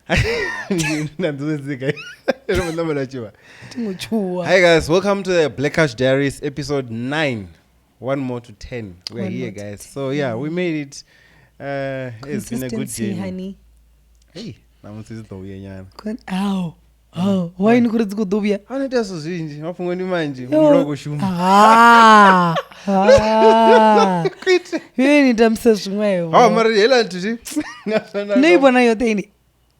Hi guys, welcome to the Black Couch Diaries, episode 9. One more to 10. We're here, guys. So yeah, we made it. It's been a good journey. Honey. Hey, Ow. Oh, why you couldn't go do it? How did you see? Nothing when you mind you. Ah. You ain't damn such way. Oh, Mariela, to see. Neighbor, na your thing.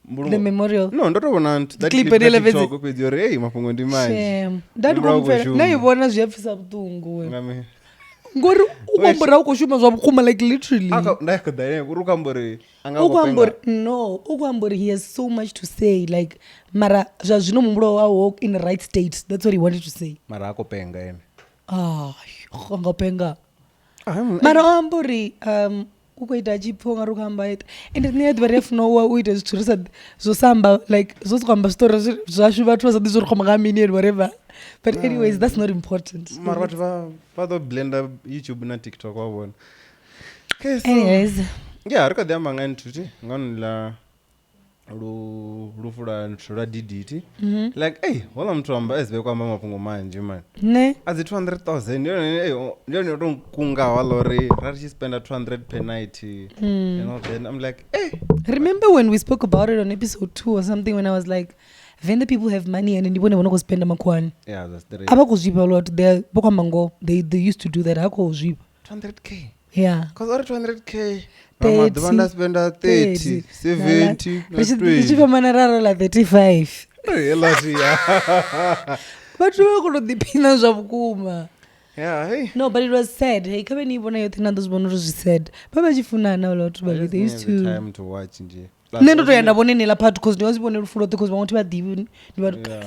The memorial. No, not one. That clip clip that talk with your hey, Mapungo in mind. Shame. That go now you want us Jeff Sabtungo. Go Kushuma Zobkuma like literally. No, Ugambori, he has so much to say. Like Mara Jajno Mumbro walk in the right state. That's what he wanted to say. Marako Penga. Ah, Penga. Mara Ambori, ukwaitaji ponga rukamba and then the ref no wait as to said so samba like so kwamba stories zashuba twa zadi zuri khoma mini and whatever but anyways that's not important mara bathu va do blender YouTube na TikTok wabona okay so anyways yeah rika the manga ntuti ngonila lufula ntura diditi like hey wala mtu amba esibe kwamba mapungo manje man ne as 200,000 ndio kunga walori rari spend 200 per night and all that I'm like hey remember when we spoke about it on episode 2 or something when I was like Venda people have money and ndibone bona go spend amakwani yeah that's the abakuzvipa a lot they bokwambango they used to do that akuzvipa 200k yeah cuz or 200k mama dvanda spend 30 70 Richipa manararo la 35 elati ya but we could depina zvabukuma yeah hey no but it was sad hey kama ni bona yote nando zibonoro said baba chifunana a lot but they used to time to watch nje nendo toyenda bonenela part because they was bonela fulo because vanoti vadivi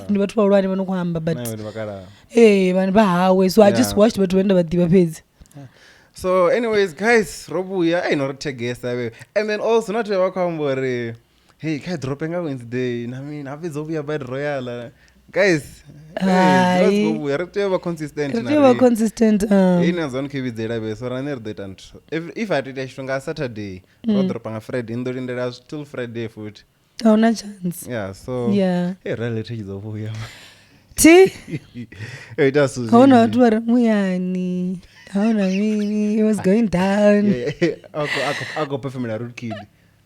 ni vatu valwani vanokuhamba but hey vanhu vahawe so I just watched but venda vadiva pedzi. So anyways guys robuya ainotegesa we and then also not vakwambori hey kai dropping Wednesday I mean avizobuya by royal guys let's go we are to consistent inazon kividzela be so runner that and if I did a Saturday rodropanga Friday in the still Friday food no chance yeah so yeah hey relative zobuya ti hey that's hauna twara muyani hauna mini it was going down ako perform la root kid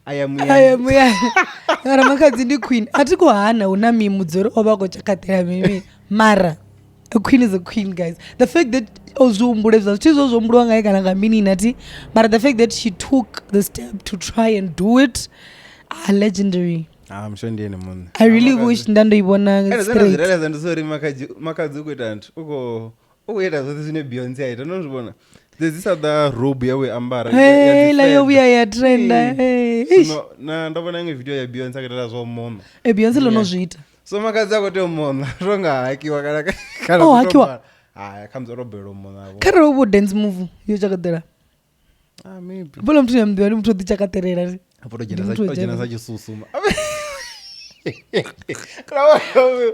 I am Yara makadzi ndi queen atikuhana una mimudzoro obako chakatera mimi mara a queen is a queen guys the fact that ozumbuleza chizozombulwa ngai kana ngamini nati but the fact that she took the step to try and do it are legendary. I'm sure ndiye nemunhu I really wish ndandoibona straight ndizori makadzi kuita ntu ukoita zvose zvine Beyonce aita unozvibona there's this other robe yawe ambara hey la yobuya ya trenda hey na ndabona imwe video ya Beyonce akaita zvomona Beyonce lonozviita so makadzi akote mona ronga hakiwa kana hakiwa comes robelo mona kana robo dance move yo chakadera maybe bolo mtu yamdiwa ni mtu chaterera apo jena sachisusuma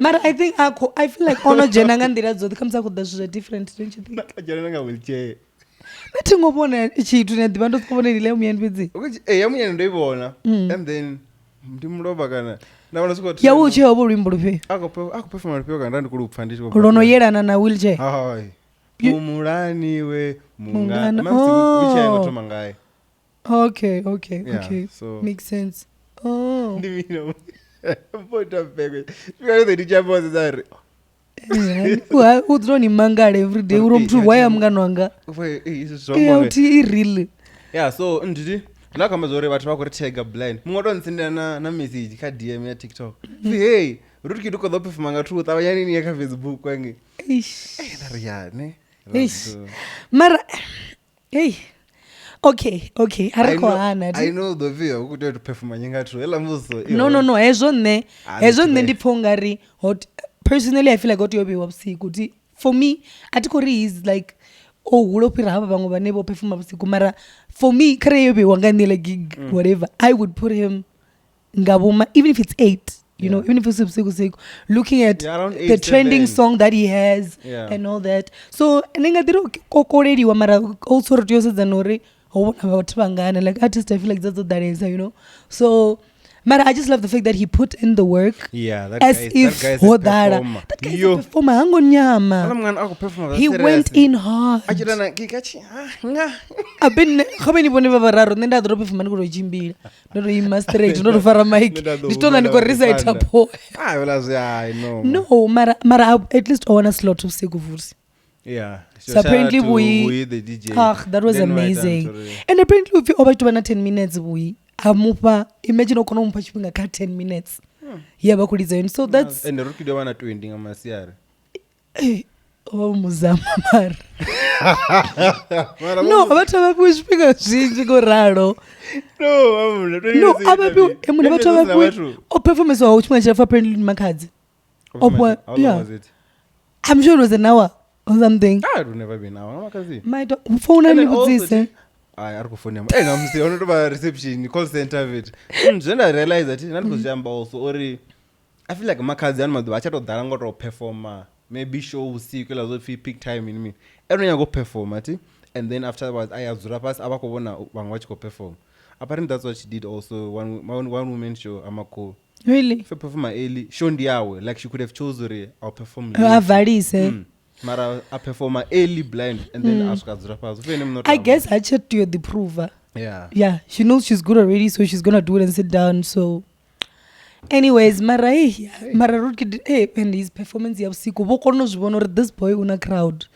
But I think I feel like ono jena ngandira dzoti kamsa kuda zvo different don't you think jena nga wheelchair Nathi ngobona ichitu nediba ndosibona ile umyeni bedzi ukuthi yamuyeni ndoyibona and then ndimloba kana ndabona sikuthi ya uche obo lwimbo luphe akuperform luphe kana ndikulupfa ndisho lono yelana na wheelchair hayi umulani we mungana wheelchair ngotoma ngaye okay so makes sense ndivino Pota pego. You the dijabo zari. Udroni mangale every day uromtu waya mngano wanga. Uti real. Yeah, so ndidi nakamba zore bathu vakuritega blind. Mungotontsindira na message ka DM ya TikTok. Hey, rutiki duko dhope fumanga truth abanyani ni ya Facebook kwangi. Eish. Nariyane. Eish. Mara hey. Okay. I know the view ukuthi to perform nyinga true. Ela muso. No. Hezwo nne ndipongari hot. Personally I feel like yobe wapsi kuti for me atikori is like ulopira hapa bango banebo perform wapsi mara for me kare yobe wanganela gig whatever I would put him ngabuma even if it's 8 you know even if it's usiku looking at the trending song that he has and all that so ningadiro kokorediwa mara also rotiyose zanore like artist I feel like that's what that is you know so But I just love the fact that he put in the work. Yeah, that as guy, if that guy's that guy's a performer. Hango nyama. He went in hard. I've been how many boneva vararo nenda drop if man go jimbila. No masterate, no fara mic. Nditona niko recite hapo. I know. No, mara at least on a slot of Seguvusi. Yeah. So apparently we the DJ. That was amazing. And apparently if you over to 10 minutes we amupa imagine ukona umpa chipinga ka 10 minutes. Yeah, bakuliza. So that's and the rookie don't want to ending amasiare. Oh muzama mara. No, abantu abapushipinga zvinji koraro. No, abapu emuna abantu abapu o performance wa uchimwa chef apparently makadzi. How long was it? I'm sure it was an hour or something. It would never be an hour. My phone and you ari kufona ngamsi unotoba reception call center vet then I realize that ndikuzjamba also ori I feel like makadzi anomadhuva achatodhara ngoto performer maybe show usiku ela zofi peak time in me everyone go perform ati and then afterwards ayazura pasi abakuvona vamwe vachiko perform apparently that's what she did also one woman show amako really if performer early show ndiyawe like she could have chosen I'll perform avalise mara a performer early blind and then asukadzura pasi I guess I checked you the prover. Yeah, she knows she's good already, so she's gonna do it and sit down. So anyways, mara rookie and his performance ya usiku bokono zvibona this boy una crowd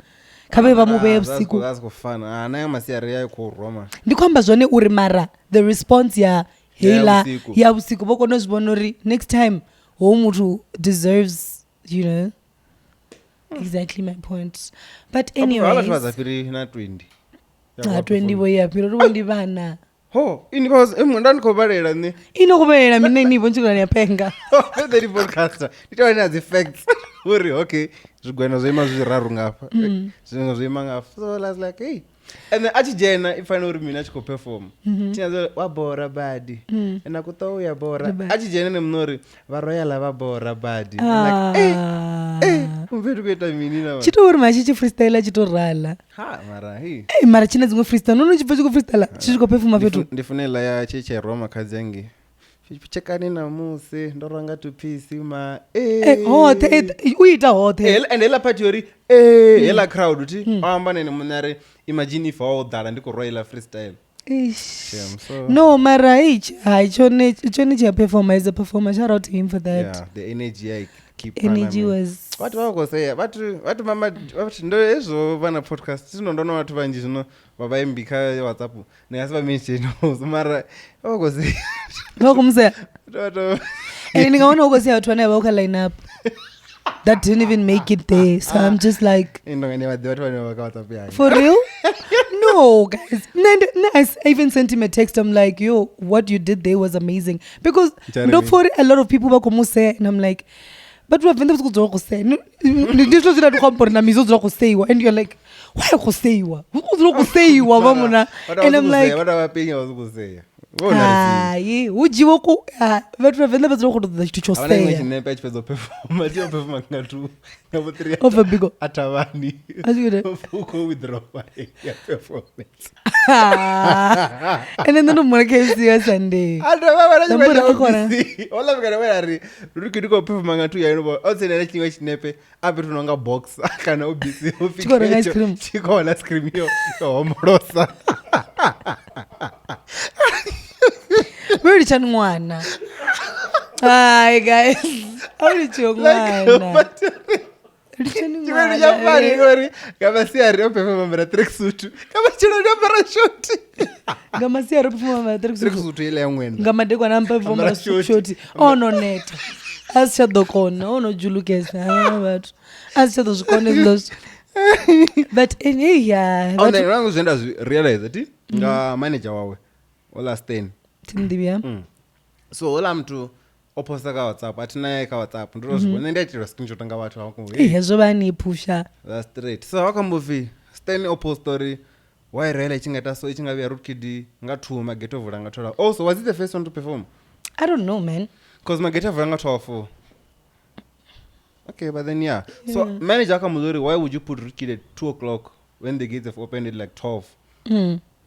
kabe vamube usiku that's go fun ana masiari ya ko Roma ndikwamba zvone uri mara the response ya hela ya usiku bokono zvibona uri next time wo mutu deserves, you know. Exactly my point. But anyways, was afiri na 20 20 boya piro rundi bana ini because emunda ndikobalela ne inokubelela mina inibonchikana yapenga the podcaster nditwana the facts uri okay zvigwena zvoima zviraru ngapa zvinenge zvoima ngapa so I was like hey and then achijena ifana uri mina chiko perform tinazo wabora badi ena kutouya bora achijena nemunori varoyal vabora badi like umvetu kuita mini na chitori machichi freestyle chitorala mara hii mara china zingwe freestyle nono chipfa chiko freestyle chichiko perform vetu ndifunela ya cheche Roma kadzengi chekani na muse ndoranga to peace ma hote uita hote and ela part yori ela crowd uti amba nene munare imagine if all that ndiko royal freestyle so no mara chone cha performer is a performer, shout out to him for that. Yeah, the energy I keep energy was what wako say what mama ndo ezvo vana podcast tinondoona watu vanji zvino vabaembika WhatsApp neasiva mention mara wako say wakumse and ningaona wako say watu vana vauka line up that didn't even make it there, so I'm just like for real. No guys, I even sent him a text. I'm like, yo, what you did there was amazing, because don't for a lot of people wako say, and I'm like, but we've been to say this was that company na mizo zako say and you're like, why you say you and I'm like, what are paying was say ujiwo ku vetu venda vezoko to the chicho say ne page pezo perform ati perform ngatu ngabo 3 over bigo atavani azure uko withdraw ya performance and then no more case ya Sunday atavana chibaya ola bikana wari rukidiko perform ngatu ya ino otse na chingwa chinepe ape tunonga box kana ubisi ufike chiko na scream yo omorosa very chanwana. Hi guys, how did you ngwana? Chimene chapari ngori kama si ari perform mara tracksuit kama chino ndo parachute kama si ari perform mara tracksuit ile yamwenda kama ndiko na perform mara short ono net asha dokona ono julukesa but asha dozikone those but in yeah on the rangu zenda realize that nga manager wawe ola Stain tindibia so ola mtu oposta ka WhatsApp atinaye ka WhatsApp ndiro zvibona ndaitira screenshot nga watu wako hezvo vani pusha that's straight so wakambovi Stain opostory why really chingata so chingavya root kid ngatuma get over ngatora also was it the first one to perform? I don't know man, cause mageta vanga 12 okay but then yeah so manager akamuzori why would you put root kid at 2 o'clock when the gates have opened at like 12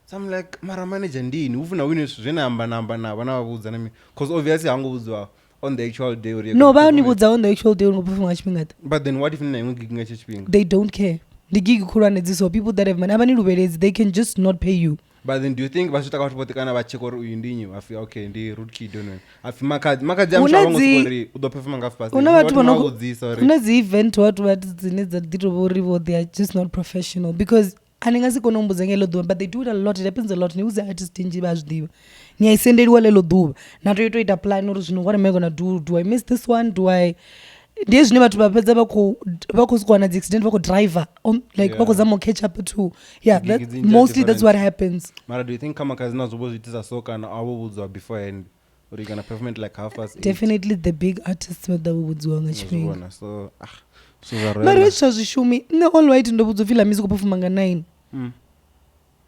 So I'm like mara manager ndini ufuna wine zvenamba namba na vana vavudza nami because obviously hangovudzwa on the actual day or no vanivudza on the actual day ungoperforma chipinga. But then what if nina imwe gig ngacho chipinga? They don't care. The gig kurana dziso people that have money avani luberezi they can just not pay you. But then do you think vasvitaka kuti potekana vacheka uri uyu ndinyi afi okay ndi root kid onwe afi makadzi amshavangosori udoperforma ngafi pasi una vatu vanokudzisa una dzi event watu vati dzine dzaditovorivo they are just not professional because anengasikona umbudza ngelo dhuva but they do it a lot, it happens a lot. Neuze artist nji vazvidiva niyaisenderiwa lelo dhuva natoitoita plan uri zvino what am I gonna do I miss this one do I ndiye zvine vatu vapedza vakoswana dzi accident vakodriver like vakozama catch up too mostly that's what happens. Mara do you think kama kazi nazobozvitisa so kana avovudzwa beforehand or you gonna perform like half past 8? Definitely the big artists vadavudzwa ngachipinga so mara zvazvishumi ne all white ndovudzofila music performa nga 9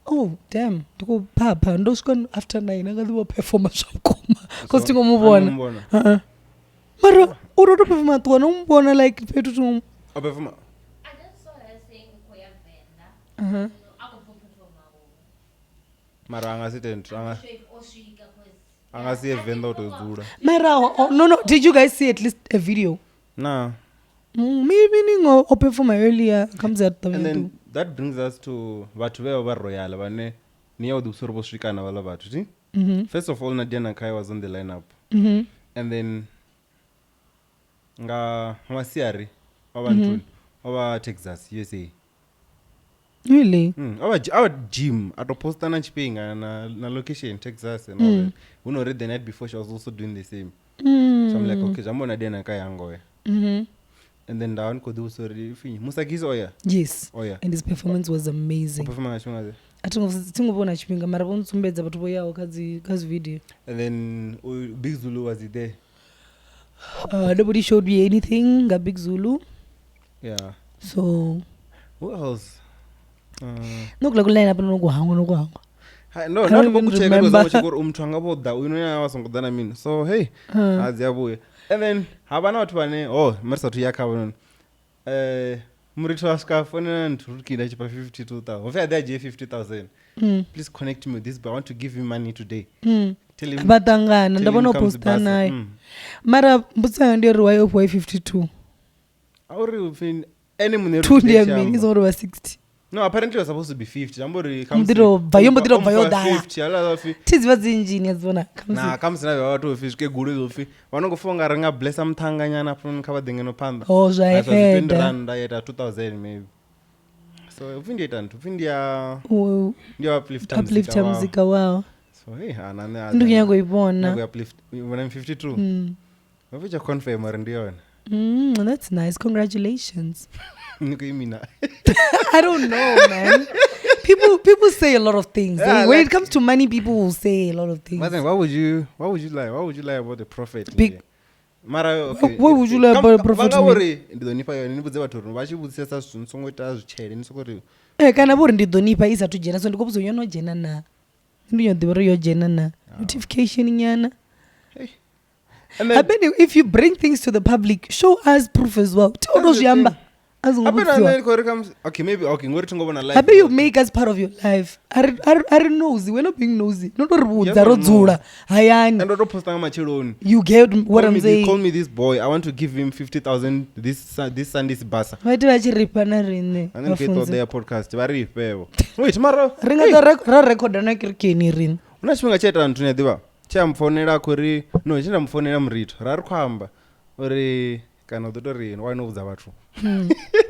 oh damn ndikupapa ndosvika after 9 akadiwa performa zvakoma because tingomuvona mara urotoperforma twana umubona like petu tu performa I just saw her saying koya Venda mara angasiye Venda utodzura mara no did you guys see at least a video? Nah. Maybe ningo operforma earlier comes at the and then that brings us to vatu veva va royal vane niya udusoro vosvikana vala vatu ti first of all Nadia Nakai was on the lineup and then nga masiari wavantuni wava Texas USA really our gym atopostana chipinga na location Texas and all that. We already the night before she was also doing the same so I'm like okay jambo Nadia Nakai yangoya and then down could do sorry fini Musakis oya yes oya and his performance was amazing. Performance chunga atingobona chipinga mara vonitsumbedza vatu voyawo kazi video and then Big Zulu was it there? Nobody showed me anything nga Big Zulu yeah so who else nokula kuline up nokuhangwa no not bokucheka because chikoro umthu angabodda unoya wasongodana mina so hey aziyabuya and then habana watu vane marisa tu yakava murito wasika fonena nturukida chipa 52,000 ofia there je 50,000 please connect me with this but I want to give him money today tell him batangana ndabona posta naye mara mbutsa ndio riwayo of 52 auri ufin any munero 2 ndiye mini is over 60 no apparently it was supposed to be 50 jambori comes ndiro vayo dala 50 ala fi tizi vadzinjini azona na comes na watu ofisike guru zofi vanongofonga ringa blessa mthanganyana pun kava dengeno panda zvaiheda yeta 2000 maybe so ufindieta ntufindia ndio uplift muzika wao so hey anane ndinyangoibona uplift when I'm 52 waficha confirm ndio that's nice congratulations. Nikuimina. I don't know, man. People say a lot of things. When it comes to money, people will say a lot of things. But then, why would you lie? Why would you lie about the prophet? Mara, okay. Why would you lie about the prophet? Ndidonipa yo ndibudze vathu vachibudzisa zvinsongoita zvichele nisokoti. Kana vuri ndidonipa isa tujena so ndikobuzwa yono jena na. Ndiyo ndiboro yo jena na. Notification nyana. Hey. And then, if you bring things to the public, show us proof as well. Todo zviamba. Okay, maybe okay. I bet you make us part of your life. I nosy. We're not being nosy. Not rodzula. Hayani. And don't post on. You get what I'm saying. Call me this boy. I want to give him 50,000 this Sunday's basa. Why did I ripana rine? And then get on their podcast. Very fair. Wait, tomorrow. Ringa record na kirkeni rin. Unachunga cheta antune diva. Chamfonera kuri. No, chinda mfonera mrito. Rari kwamba. Ori kana dotori why no vatu.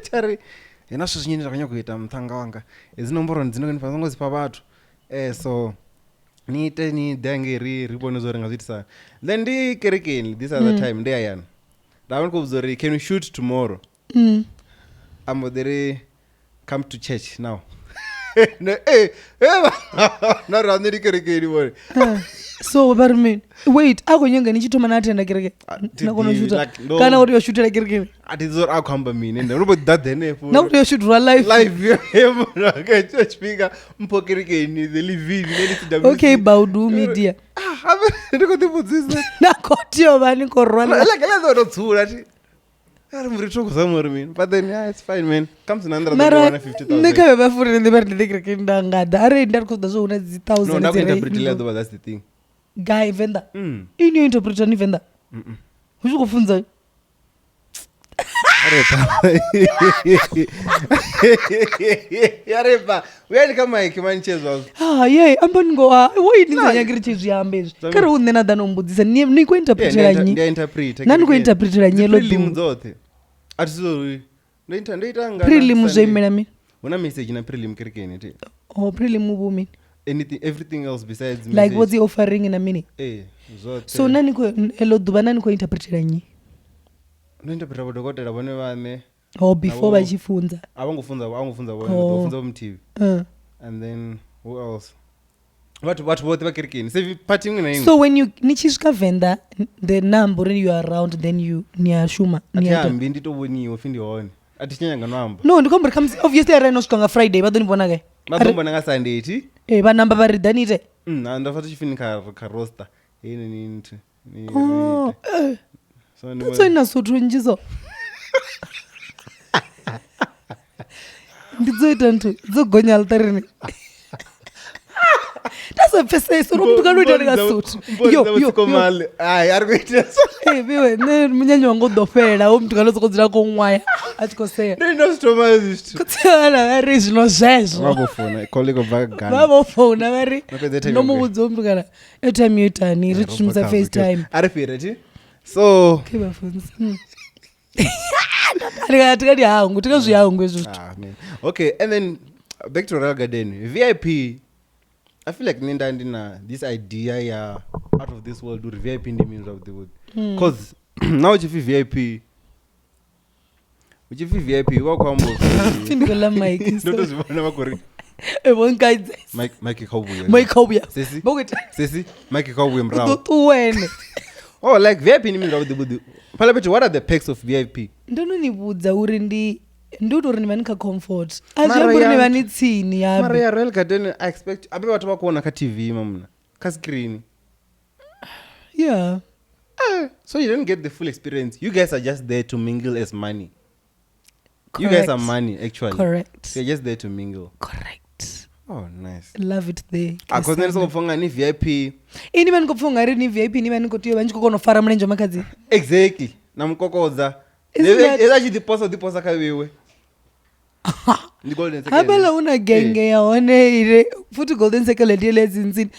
Chari enasho zvinyini zvakanya kuita muthanga wanga ezinomboro ndzinokonifa zongozipa vatu so niite ni dange ribonezo ringazviitisa then ndikerekeni this other time ndeyayana ndavani kubvuzori can we shoot tomorrow ambodere come to church now narandikerekeni bore so barman wait akonyanga nichitoma natenda kereke nakonoshuta kana uri yoshutira kereke atizor akhamba mina ende unobo dadene for na uri yoshutra live yemaka church speaker mpokerekeni the live neli okay baudu media ndiko tibudzisa nakotio vani korwana like lezo rotsula ti But then yeah, it's fine, man. Comes in under mara 150,000. ndikave vafurire ndi vari ndirekereke ndangada are ndari kuda zvoona dzi No, 1000 ndakuinterpretela though, that's the thing. guy Venda iniyo interpreta ni Venda uchikufunza Yarepa, uyani kama ikimanchezwa. ye ambaningoa woidinzanyagiri chizviyambe izvi kari unena danombudzisa nikuinterpretera nyi nani kuinterpretera nyelo prelim dzote. Atisori. Ndoita ngana. prelim zvoimira mini Una message na prelim kirikeni ti. oh prelim uvumi Everything else besides like what's he offering in a mini zote. so nani elo duba nani kuinterpretera nyi Ndointerpreta vadokotela vone vane. oh before vachifunza Avangofunza vofunza mutivi. And then who else? What both vakirikeni. So party imwe na imwe. so when you nichisvika Venda the number you are around then you niashuma Atihambi nditovoniwa findione. Atichinyanga noamba. no ndikombori comes obviously ari inosvika nga Friday vadonibona kai Vatombona nga Sunday ti. vanamba varidanite Ndafata chifinika karosta. Nini. oh that's why nasuthu njizo ndidzoita ntu dzogonya altarini tasapfeseso nomuntu kanoita ndikasutu viwe munyanyi wangodofela wo muntu kanozokodzera komwaya achikoseya kutsiana vari zvino zvezvo vavofona vari nomuvudzi womuntu kana airtime yoitani richimisa FaceTime arifireti so kevafunzi tikati hangu tikazvihangu izvozvo okay and then back to Royal Garden VIP I feel like nenda ndina this idea ya out of this world uri VIP ndi means of the word cause now uchifi VIP wakwambo findikola mike ndotozvibona makori ebonkaidze mike kaubuya sesi mike kaubuya mrao tuwene oh like VIP ndi means of the word pala beti what are the perks of VIP ndononibvudza uri ndiutori nivanika comfort azviyamburi nivani tsini mara ya Royal Garden I expect abe vatu vakuona ka TV mamuna ka screen yeah so you don't get the full experience. You guys are just there to mingle as money. Correct. You guys are money actually. Correct. You're just there to mingle. Correct. Oh nice. Love it there. Because then so kufunga ni VIP. Ini vani kufunga ri ni VIP ni vani kuti vanchi kokonofara mulenje makadzi. Exactly. Namkokoza. Eza chidiposa kawewe. Habala una genge yaone ire futhi golden circle lezinzini.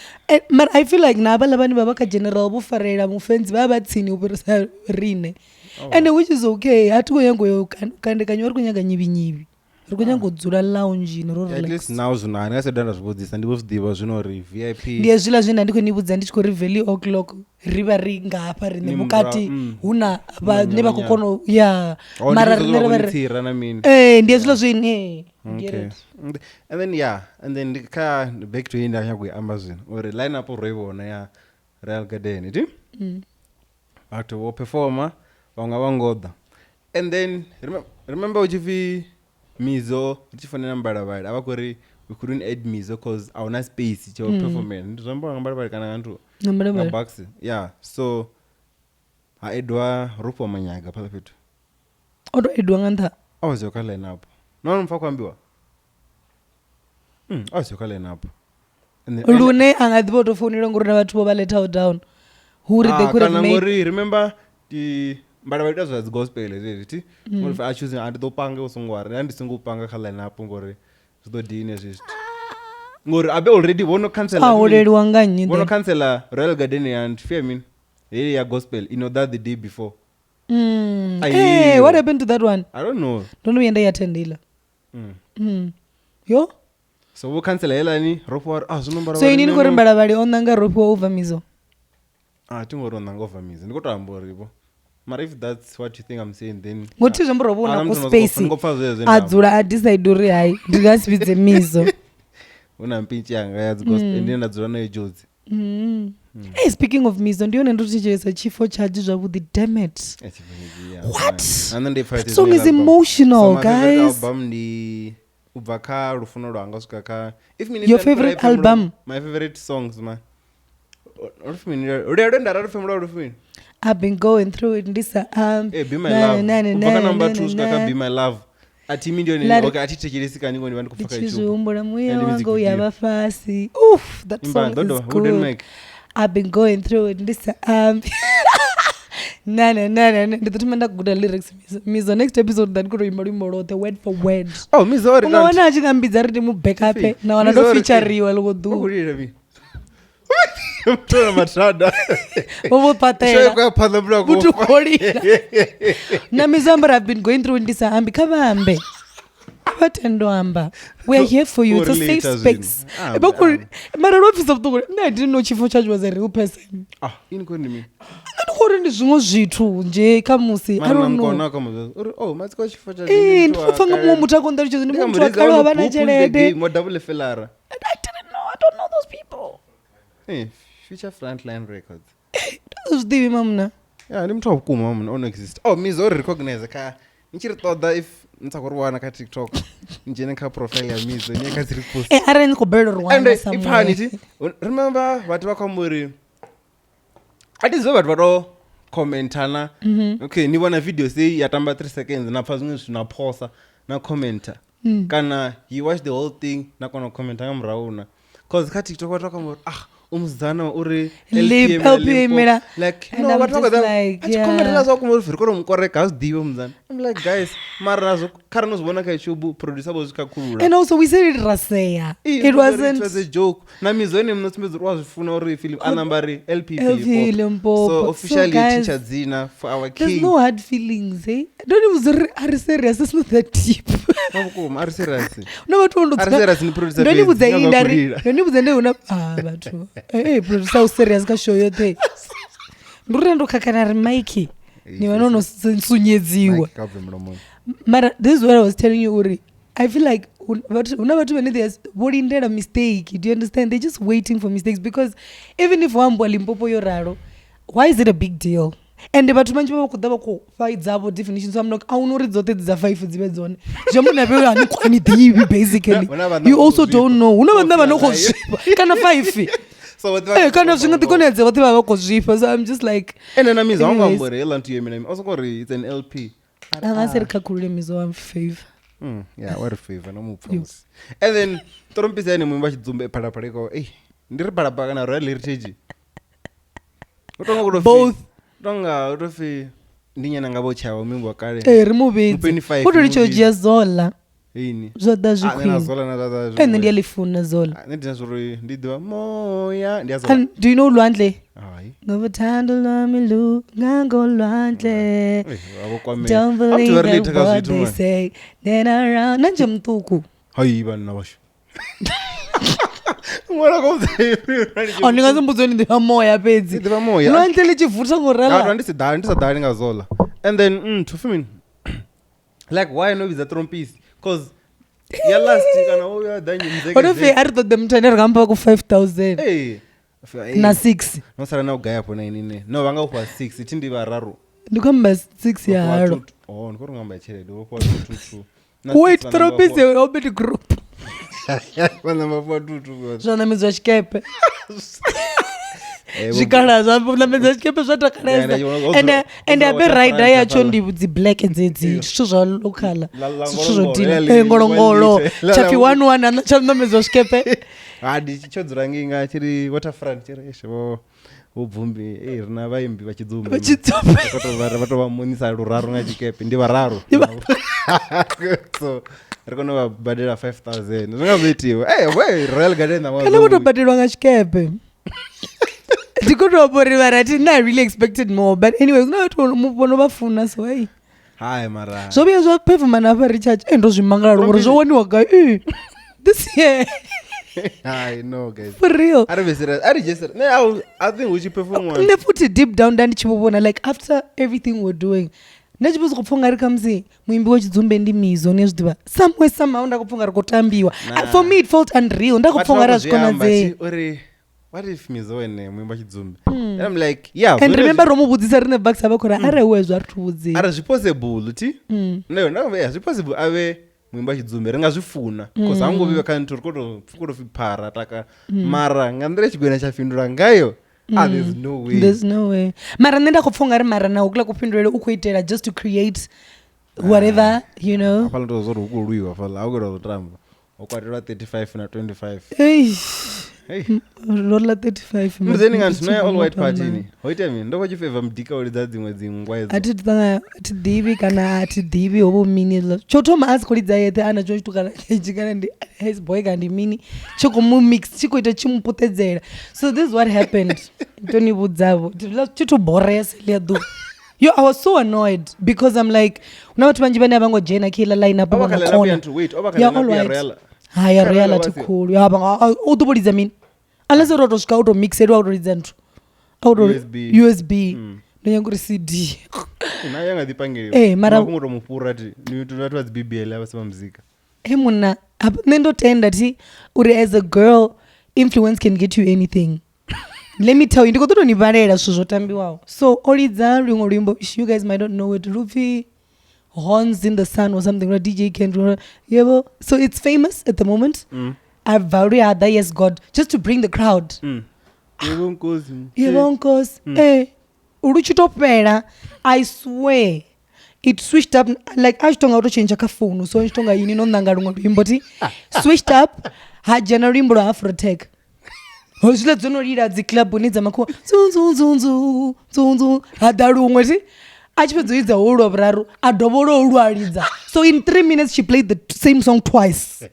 But I feel like nabala bani babaka general bufarela mufenzi babatsini uperisa rine. And which is okay. Hatuko yango kande kanywa kunyanga nyibi. Rukunyango dzula lounge no relax. At least now zuna ngasedanda zvibudzisa ndibuzdiva zvino ri VIP. Ndiye zvila zvina ndiko nibudza ndichiko ri value o'clock riva ringa apa rine mukati huna neba kokono ya mara rine na mini. Ndiye zvila zvini. Okay. And then yeah, and then back to India yakwe Amazon or line up roivona ya Royal Garden iti. Ato performer vangoda. And then remember uchifi Mizo tifanana mbalabala abakori we couldn't add Mizo cause our space cho performance ndizomba mbalabala kana kantu mbalabala box yeah so edwa rupo manyaga pala petu odo edwa ngantha awazyoka line up no mfa kwambiwa awazyoka line up lune angadhibo tofonera ngorina vatu bo baleta down who they could have made remember the mbalabala itazwa gospel eziti ngori I choose anditopanga usungwari andisingupanga kha line up ngori zidodini eziti ngori abe already wono cancel already wanganyi wono cancel Royal Garden and fear ya gospel that the day before hey what happened to that one I don't know yenda yatendila yo so we cancel helani ropo zinombara so inini kori mbalabala onanga ropo over mizo tingoro nanga over mizo ndikotamboripo. But if that's what you think I'm saying, then ngoti zvomborobona ku space adzura adecide uri hai ndingasipidze mizo una mpinchi yanga ya gospel ndina dzura nayo jodzi hey speaking of mizo ndione ndotichesa chifo charge zvabudi damn it what and then that song is emotional so guys album ndi ubvaka rufuno rwanga swika ka your favorite album my favorite songs ma rufumini rero ndararufumira rufumini I've been going through it ndisa be my love kubva number 2 kusvika be my love ati imi ndio okay atitekeresika ningo ndivandi kufaka icho ndichizumbura mweya wangu yava fasi that song is good I've been going through it ndisa nditotuma ndaguda lyrics mizo next episode ndandikutoimba rwimbo the word for word mizo unaona achingambidza riti mubackup nawana ndofeachariwa lokodhu mtona matrada vovopatela vutukolira namizambara I've been going through ndisahambi kavambe vatendoamba we are here for you it's a safe space mara ropfisa vutokoli I didn't know chifo chacho was a real person inikondimi andikori ndi zvimwe zvithu nje kamusi I don't know ndikufanga mumwe mutu akondaruchizo ndi mutu wakale wavana chelede modavule felara I don't know those people future frontline records zvidivi mamuna ndi muthu wakuma mamuna unoexist mizo uri recognize ka nichiri toda if nitsakuriwana ka TikTok njene ka profile ya mizo nyeka dziri post ari ndikubhero rwanda somewhere ipaniti remember vati vakamuri atizve vati vato commentana okay ni vona video sei yatamba 3 seconds napfa zvimwe zvinaposa na commenta kana you watch the whole thing nakona commenta ngamurauna cause ka TikTok vatakamuri umuzana uri LPM like no what talk about comment lazo kumuri virikoro mukoreka azidiwe umuzana I'm like guys mara nazo karano zibona ka YouTube producer bozikakulula and also we said it raseya it was a joke na mizone mnotsimbezo wazifuna uri film anambari LPP so officially teacher zina for our king there's no hard feelings don't even are serious it's not that deep ngakuma are serious no watu ndo are serious ni producer don't even say indari don't even say una watu producer serious ka show yote ndurendo kakana ri Mikey ni vanono sunyedziwa mara this is what I was telling you uri I feel like una vatu vane they volindera a mistake do you understand they're just waiting for mistakes because even if wambwa Limpopo yoraro why is it a big deal and vatu manji vakuda vakufaidzapo definition so I'm like aunori dzote dza 5 dzive dzone zvamuna veo hanikwani divi basically you also don't know una vana vanokozvipa kana 5 kana zvingadikonedzo vati vava kozvipa so I'm just like ena mizo wangambore elantu yemina also kori it's an LP angaseri kakulule mizo wa Mphephu yeah what a favor no mupfos and then trompisa ni mwimba chidzumbe palapaliko ndiri palapa kana royal heritage utonga kudo both tonga utofi ndinyana ngabo chawa mwimbo wakale rimuvidzi utorichojia zola ini zvoda zvikwini zola na zaza ende ndiyalifuna zola ndina zvori ndidwa moya ndiyazola do you know lwandle hayi ngovuthando lwami lungangolwandle akwame don't believe what they say then around nanje mtuku hayi bana basho mwana komzayifuna ndingazimbuzweni ndiva moya pedzi ndiva moya lwandle lichivutha ngorala ndisidali ngazola and then to film like why no biza trompisi cause ya last kana uya danye mzeke what if I thought them trying to rampa ku 5000 na 6 no sara na ugaya hapo 9 no vanga kwa 6 tindi vararu ndikamba 6 ya haro ndikoro ngamba chelede kwa 22 wait trompisi obit group wana mafua 22 zona mizwa shikepe zvikara zvambo namedza chikepe zvatakaresa and abe rider yacho ndibudzi black nzedzi zvithu zvalokhala zvithu zvodina ngolongolo chapi 11 chamnamedzwa chikepe hadi chichodzura nginga chiri waterfront chiri esho vobvumbi rina vaimbi vachidzumba vatovanmonisa ruraro ngachikepe ndi vararo so rikonova badela 5000 zvingavetiwa royal garden kana votobhadelwa ngachikepe ndikutobori varati I really expected more but anyways unovono vafuna so hey hai mara zvobuya zvapevhumana apa recharge ndozvimangala rongoro zvowaniwa ga this year I know guys for real ari just I think we should perform one nefuti deep down ndandichivovona like after everything we're doing ndachipoza kupfunga rikamzi muimbi wechidzumbe ndi mizo nezvidiva somewhere somehow ndakupfunga rikotambiwa for me it felt unreal ndakupfunga razvikonadzei what if mizo ene mwimba chidzumbe and I'm like yeah and remember romubudzisa rine bucks avakora are we zvarituudzi are possible ti no it's possible ave mwimba chidzumbe ringazvifuna because angoviva kantu rikoto fipara taka mara ngandire chigwena chafindura ngayo there's no way. There's no way. Mara nenda khopfa ngari mara na ukula kupindwela ukhoitela just to create whatever, you know. Afala ndo zori ukulwiwa afala awukero utramba. Okwatela 35 na 25. Hey. Hey. Rolla 35. Mzeni nganti no all white party ni. Hoita mi ndo favor mdika uri dzadzimwe dzingwaedzo. Ati divi kana ati divi obo mini lo. Chotoma asikolidza yete ana chochitukana chikana ndi his boy kandi mini. Choko mu mix chikoita chimupotedzera. So this is what happened. Tony budzavo. Chito bores ledu. Yo, I was so annoyed because I'm like, now to manjibani abango jena kila line up on the corner. Wait, yeah, haya reality cool. Ya banga uduboliza mini. Unless you wrote out or mix it out or resent. Out of USB. No yangu CD. Na yanga dipangeli. Mara kungo mupura ti. Ni tunatu as BBL abasema muzika. Muna nendo tenda ti uri as a girl influence can get you anything. Let me tell you, ndiko toto nibarera sozotambiwa. So olidza ringo rimbo, you guys might not know it. Rufi Horns in the Sun or something, right? DJ Kendra. Yeah, so it's famous at the moment. I've already had that, yes, God, just to bring the crowd. Uruchitopera, I swear, it switched up. Like, I don't know how to change a phone. So, I don't know switched up, had Janarimbo Afro Tech. Hosla zono rira ziclub boneza mako zunzu hadarungwe achipedzoidza oro braru adoboro urwaridza. So in 3 minutes she played the same song twice.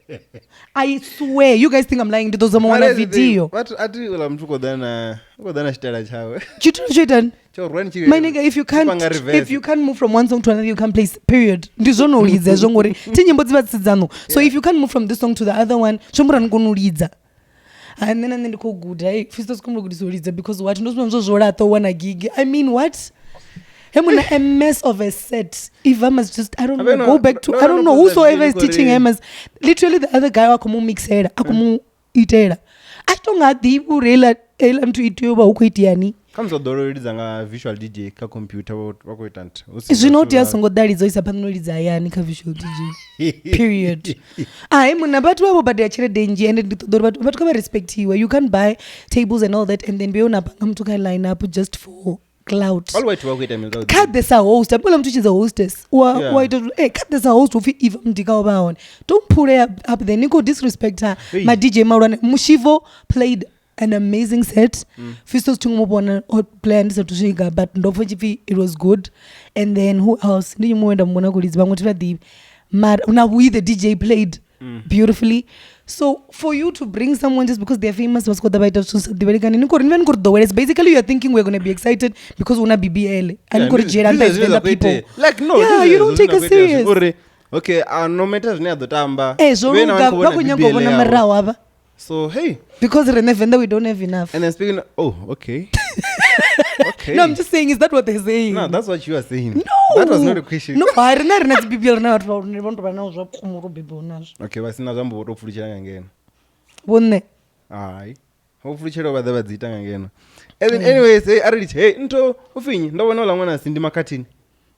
I swear, you guys think I'm lying. Those are video. But ati ula mtu kodana stela chawe. Chitan. My nigga, if you can't move from one song to another, you can't play. Period. Ndizono uridza zongori. Tinyimbo dzibatsidzano. So if you can't move from this song to the other one, chombura ngonuridza. And then ndiko good. First kumugudisa because what knows mzozora to wanna gig. I mean what? A mess of a set. If I must just, I don't know, go back to, I don't know, whosoever is teaching him as, literally the other guy akumu mixera, akumu itera. I don't know the urela elam to ituba ukuitiani. Comes a doro zanga visual DJ ka computer wako itant. Is you not yes ngo that is always apano izayani ka visual DJ. Period. Muna batu wabo bade achire denji and but come respect you. You can't buy tables and all that and then be on up to line up just for clout. All white work with them. Cut this a host. I'm going to a hostess. Why don't cut this a host who even mdika about. Don't put her up there. Nico disrespect her. My DJ Maran Mushivo played an amazing set. Fistos Tungmobona or planned to Shiga, but it was good. And then who else? Do you know when the mad now we the DJ played beautifully. So for you to bring someone just because they're famous was called the basically you're thinking we're gonna be excited because una BBL and people. Like no, yeah, you don't take us serious. Okay, no matters near the tamba. So hey, because Venda we don't have enough. And then speaking okay. Okay. No, I'm just saying, is that what they're saying? No, that's what you are saying. No, that was not a question. No, I don't know BBL now. Okay, but sina zambo rofulichanga ngena. Wonne. Aye. Hofulichero badabadzita ngena. And then anyways, hey, nto ufinyi ndabona la mwana sindi makatini.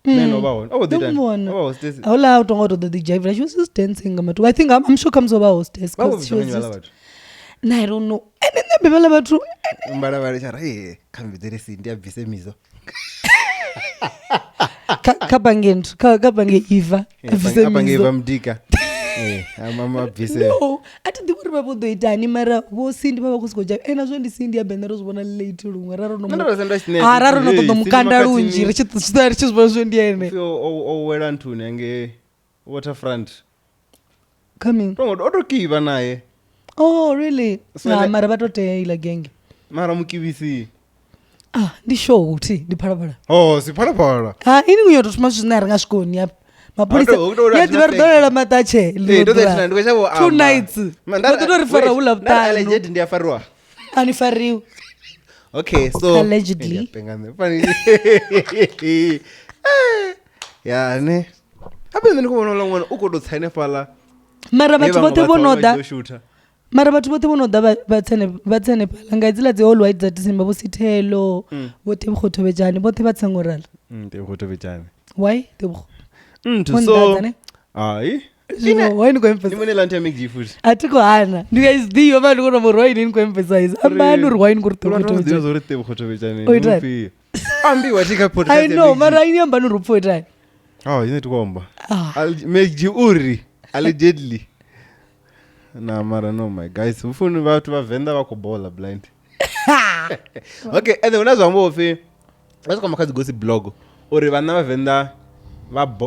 Neno bawo. Oh, did hostess. All out on the DJ. She was just dancing. I think I'm sure comes over hostess because she was just. No, I don't know. And then the people about true. Hey, come with the India Bisemizo. Kabange Eva. Kabange Eva Mdika. I'm a busy. No, I didn't worry about the Danimara who Cindy Babacoja. And as well as Cindy Benaros one a later room. I don't know. I don't know the Mukanda Runji, Richard Starches was in the end. Oh, where Antu Nange waterfront. Coming. Oto Kiva nae. Oh, really? So Marabato ila gang. Maramukibisi. The show, the parabara. Oh, si parabara. In your smash narascon, yap. My police. Yet you are there, Matache. 2 nights. Mandara for a wool of time. Alleged in their farua. And if I real. Okay, so. Allegedly. Yeah, ne. I've been going along one Uko to Tenefala. Marabatu mara bathu bote bonoda batsene phala ngaitsela tse all white that simba bo sithelo bote bogotho bejane bote batsangorala te bogotho bejane why te bo so ai waini kuemphasize nimone lanti ya make futhi atiko hana ndikaizidiwa vanhu kona murwaini ini kuemphasize ambani rwaini kuri Uri zori tebo khotobechane Oitani? ambi watika podcast I know mara ini ambani rupoetani ine tikomba make uri allegedly na mara no my guys ufuni vatu vavenda vakubola blind okay and then unazwambo fe asika makazi gosi blog uri vana vavenda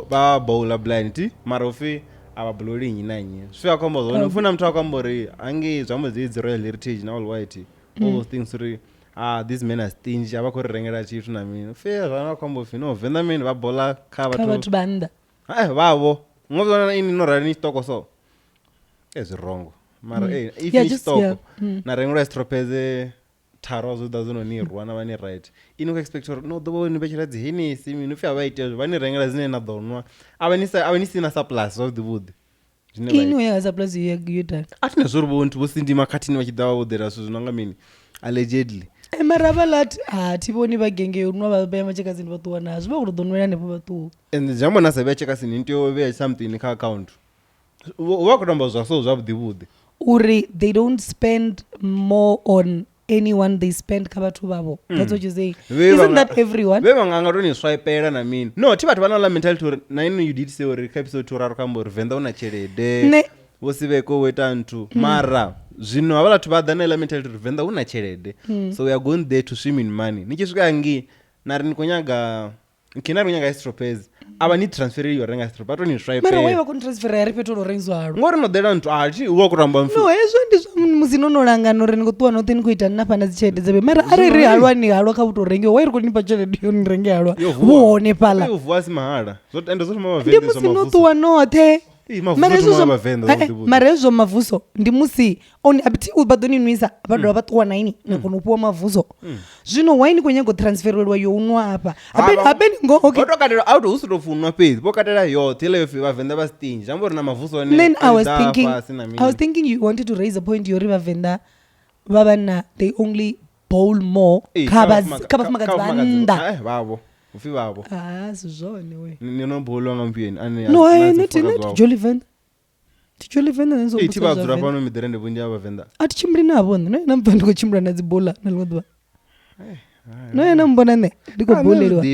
va bowla blind ti mara ufi avablori nyinanye swi akombo zone ufuna mtu akombori angi zwambo zidzi royal heritage na all white all those things uri these men are stingy avakurirengera chitu na mina fe zvana akombo fi no venda men va bola kavatu banda vavo ngozona ini norani stoko so is wrong mara if ni stoko na rengura stropeze tharo zo zinonirwa na vane right ino expect no do ni bechira dzi henisi mino fi avaite vane rengera zine na donwa avanisi na surplus of the wood ino ya surplus yuta atina zvorbo ntu vosindi makatini vachidawa udera so zvinanga mini allegedly mara valati tivoni vagenge unwa vabaya machekasini vatuwa nazvo vakutodonwera nepo vatuwa and jamona sabe chekasini ntiyo ve something ka account vakutamba zvaso zvavudivudi uri they don't spend more on anyone they spend kavatu vavo that's what you say isn't that everyone vevanga toni swipera na mini no tivati vanola mentality na ino you did say uri episode turaro kambori venda una chelede vosiveko wetantu mara zvino havala tuvadhanela mentality uri venda una chelede so we are going there to swim in money nichisvika ngi nari nikonyaga kinari kunyaga estropezi ava ni transfer iyo renga strop atoni mara waiva kunitransfera yari petolo renzwaro ngori nodela ntu achi uwa kuramba mfu no hezvo ndizvo muzinonolangano rini kutuwa notheni kuita napana zichede dzebe mara ari ri halwa ni halwa kavutorengewa wairi kunipa chelede iyo nirenge halwa vuone pala uvuwa si mahara ende zoti ndi musinotuwa nothe mara ezvo mavhuso ndi musi abiti ubadoninwisa vadora vatuwa naini nakunopuwa mavhuso zvino waini kunyangotransfererwa younwa apa habeni ngotokatera auto usitofunwa pezi pokatera yote lefi vavenda vastinji ambori na mavhuso then I was thinking you wanted to raise a point yori vavenda vavana they only bowl more kavafumakadzi vanda vavo ufi vavo sizvone we ninobolwa ngampiyeni tijolivenda tivadzura pano midherende vundi avavenda atichimbiri navo noena mubva ndikochimbira nadzibola nalimwe duva noena mumbona ne ndikoboleriwa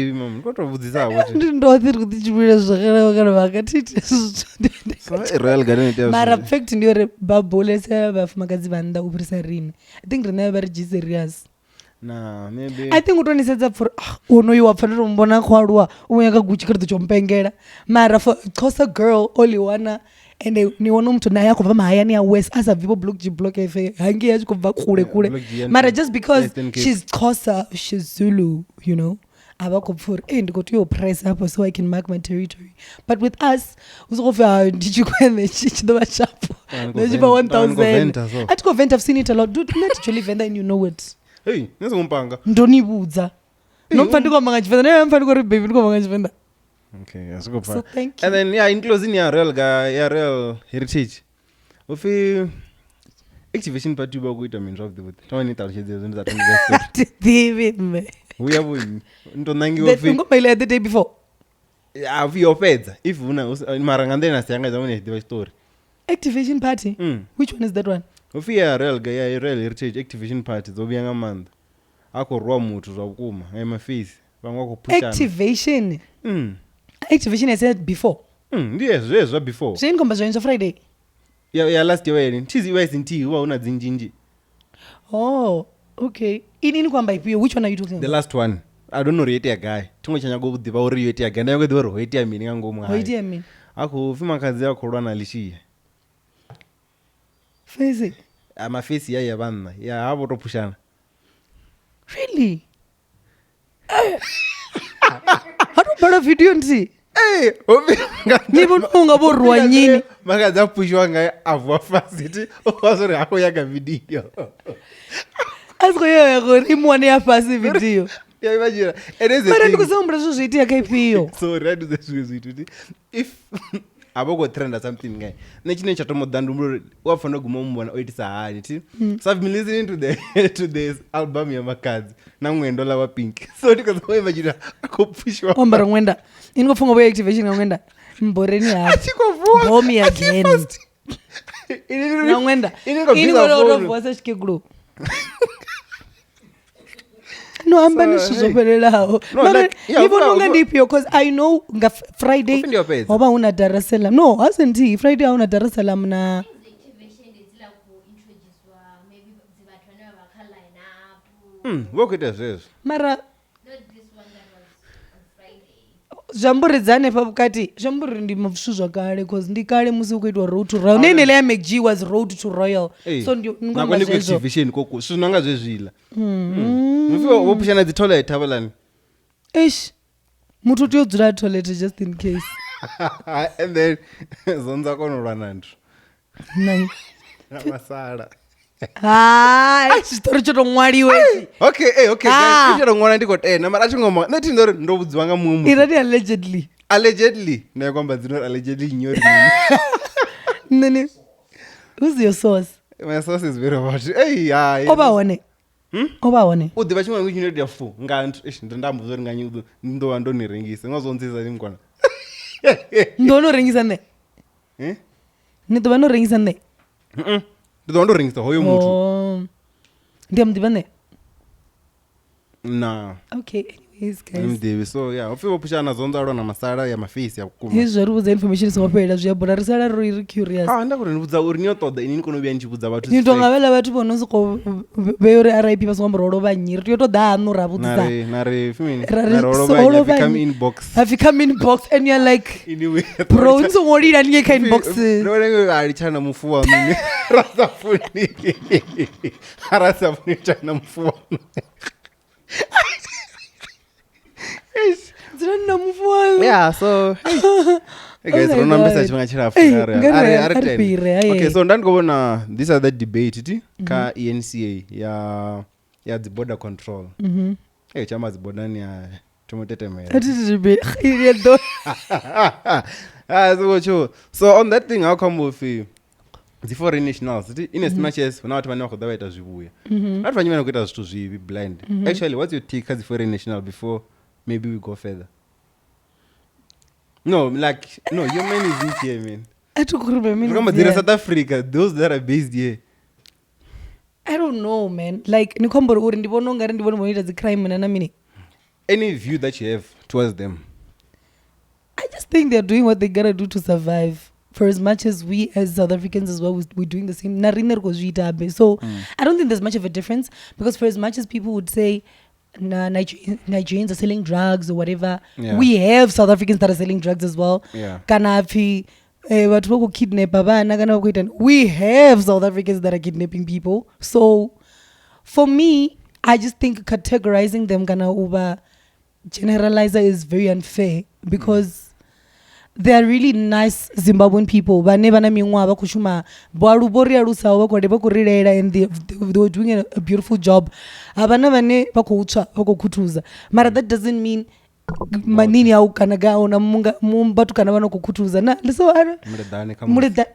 ndindothiri kuti chimbira zvakanaka kana vakatitmara fact ndiyore babolesa vafumakadzi vanda upirisa rini I think rinayo vari gserious I think utonisedza pfuri unoyu wapfanira mumbona kwaruwa umwe yakaguchikiridzo chomupengera mara for Xhosa girl oliwana ende niona mtu naye akubva mahayani ya west asabvipo block efe hangi yachikubva kure mara just because she's Xhosa she's Zulu you know avakopfuri ndikoti yopress apa so I can mark my territory but with us uzokufa ndichikwene chidova chapo nechipa 1000 atiko Venda I've seen it a lot dude not actually Venda and you know it hey nezompanga ndonibudza nomfandikomanga chivenda nemfandikorri baby ndikomanga chivenda okay asiko so thank you and then yeah in closing ya real heritage ufi activation party ba kuita means of the wood tawani talishedze zvinhu zvatonga David me uya vuni ndonangi ufi ngoma ile the day before afi yopedza if una maranga ndena siyanga zamone diva story activation party which one is that one ufi ya real heritage activation party zobiyanga manda akorwa mutu zvakuma emaface vamwe kupushana activation activation I said before ndiye zvezva before zvinkomba zvainzva Friday ya last year yeni tizi wazinti uwa una dzinjinji okay ini kwamba ipiyo which one are you talking the last one I don't know rate ya guy tingo chanya go kudiva uri rate ya guy ndayo kudiva rate ya mini ngangomwa rate ya mini ako fima kazi ya korwa na lishi face ama face ya vanna ya havo topushana really hatobara video nti nivonoungavorwa nyini makadza pushwa ngai avwa fasiti wasori hako yaga video asikoyoyakori imwane yafasi video yaimagina mara ndikusamumbira zvo zviiti yakaipiyo sorry andizezvimwe zvitu if avogotrenda something ngai nechine chatomodhandumuro wafanira kuguma mumona oitisa hani ti so I've been listening to this album yamakadzi namwendo lava pink so ndikazoimagina akupushwa wambara mwenda inikofunga vo activation ngamwenda Mboreni hati. Achikovuwa. Bomi again. Nawenda. Ini ngorovwa sechikegulu. No, I'm bani sizophelelaho. Mara ngibona ungandiphi because I know nga Friday ngoba una Dar es Salaam. No, hasn't he? Friday una Dar es Salaam na Wokuita zvezvo. Mara Not this one that was on Friday. zvamburidzane pabukati zvamburi ndimavushu zvakare because ndikare musi ukuitwa road to royal nene leya McG was road to royal so ngakoni kuexhibition koko svinonga zvezvila mufio wopushana dzi toilet avalani eish mutu tiodzura toilet just in case and then zonza konorwa nandu nai namasala chitori chotongwariwe okay ichotongwana ndiko 10 mara achingoma neti ndori ndobudziwa nga mumwe irati allegedly naye kwamba dzinori allegedly nyori nene who's your source my source is very about hey obaone udhiva chimwe ngu chinoita fu ngantu ndambuzori nganyu ndova ndonirengisa ngazonzisa nimkwana ndonorengisa ne ndova norengisa ne ndova ndorengisa hoyo mutu ndiamdiva ne na okay anyways guys mdivi so yeah ufike pushana zonza rona masara ya mafisi yakuma his zviri kudza information singopera zviyabhora risara riri curious ndakuri ndibudza uri niyotoda inini konovia ndichibudza vatu nitongavela vatu vonosiko veyori RIP vasingomba rolova nyiri tiyotoda hano rabudzisa nare femini have come in box and you're like bro nzongolira ningeka in box nonenge alichana mufuwa mini rasafuni chana mufuwa yeah so hey guys ronambisa chimwe chirafukare okay so ndandikobona this other debate ti ka ENCA ya the border control hey chama the border ni ya tomotetemera so on that thing how come with the foreign nationals in as much as now vana vakoda vaita zvivuya vati vanyimana kuita zvithu zvivi blind actually what's your take as a foreign national before maybe we go further? No, like, no, your man is in here, man. Remember, South Africa, those that are based here. I don't know, man. Like, any view that you have towards them? I just think they're doing what they gotta do to survive. For as much as we as South Africans as well, we're doing the same. So, I don't think there's much of a difference because for as much as people would say, Nigerians are selling drugs or whatever. Yeah. We have South Africans that are selling drugs as well. Kanafi, we have South Africans that are kidnapping people. So, for me, I just think categorizing them uba generalizer is very unfair because they are really nice Zimbabwean people. And they were doing a beautiful job. But that doesn't mean manini au kanaga na mumbatu kanavano kukutuza na so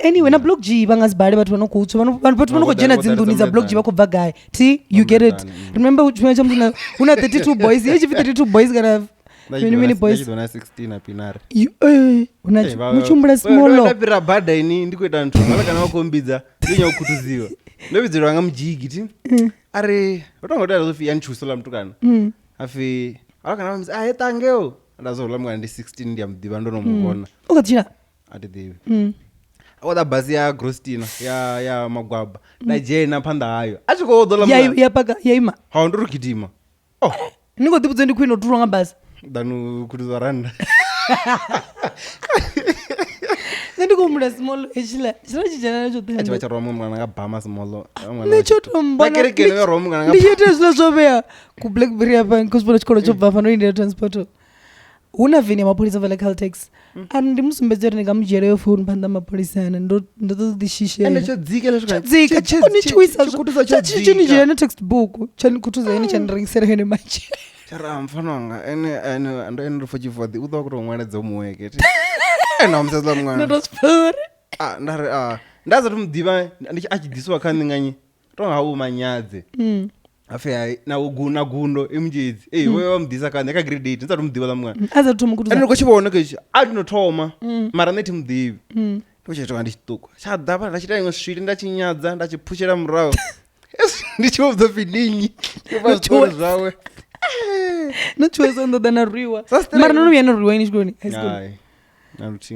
anyway na blog G bangas bad but wano kuchu wano ko jena zinduni za blog G bako bagay see you get it remember una 32 boys age 32 boys gonna many boys una 16 apinara una muchumbura small ndapira bada ini ndikuita nthu mala kana wakombidza ndinya kukutuziwa ndobidzira wanga mjigi ti are utongodala zofi yanchusola mtukana afi akana vamisa ayetangeo ndazola mwana ndi 16 ndiyamdiva ndonomugona ukachira atidivi oda basi ya Grostina ya Magwaba ndajena panda hayo achikodola mwana yapaka yaima haunduru kidima ningo dibudze ndi kwino turanga basi danu kutuzaranda ndikumula small echila chirachijana nacho tena achiva charoma mwana ngabhama small nechotombona kerekele ya roma mwana ndichite zvilo zvobea ku Blackberry apa kusipona chikolo chobva panoindira transport una vini mapolisa vale Caltex and musumbedzera ndikamujere yo phone panda mapolisa ana ndotodishishe ende chodzike dzika choni chiwisa kutuza chini jere na textbook chani kutuza ini chandiringisera hene manje chara mfanonga ene ando ene rufojifodi udo kutomwana dzomuweke ena msazla mwana ndospore ndari ndaza tumdiva achidiswa kandi nganyi tonga hawo manyadze afe na gundo imjidzi wewe wamdisa kandi akagrade 8 nsati mudhiva la mwana aza thoma kuti ndo kochibona kechi adinothoma mara neti mudhivi ndochitoka ndichituko chadhapa ndachita imwe switi ndachinyadza ndachipushira murawo ndichiobva finingi pazvikoro zvawe nochoisa ndodhanarwiwa mara nonovia norwiwa ini chikoloni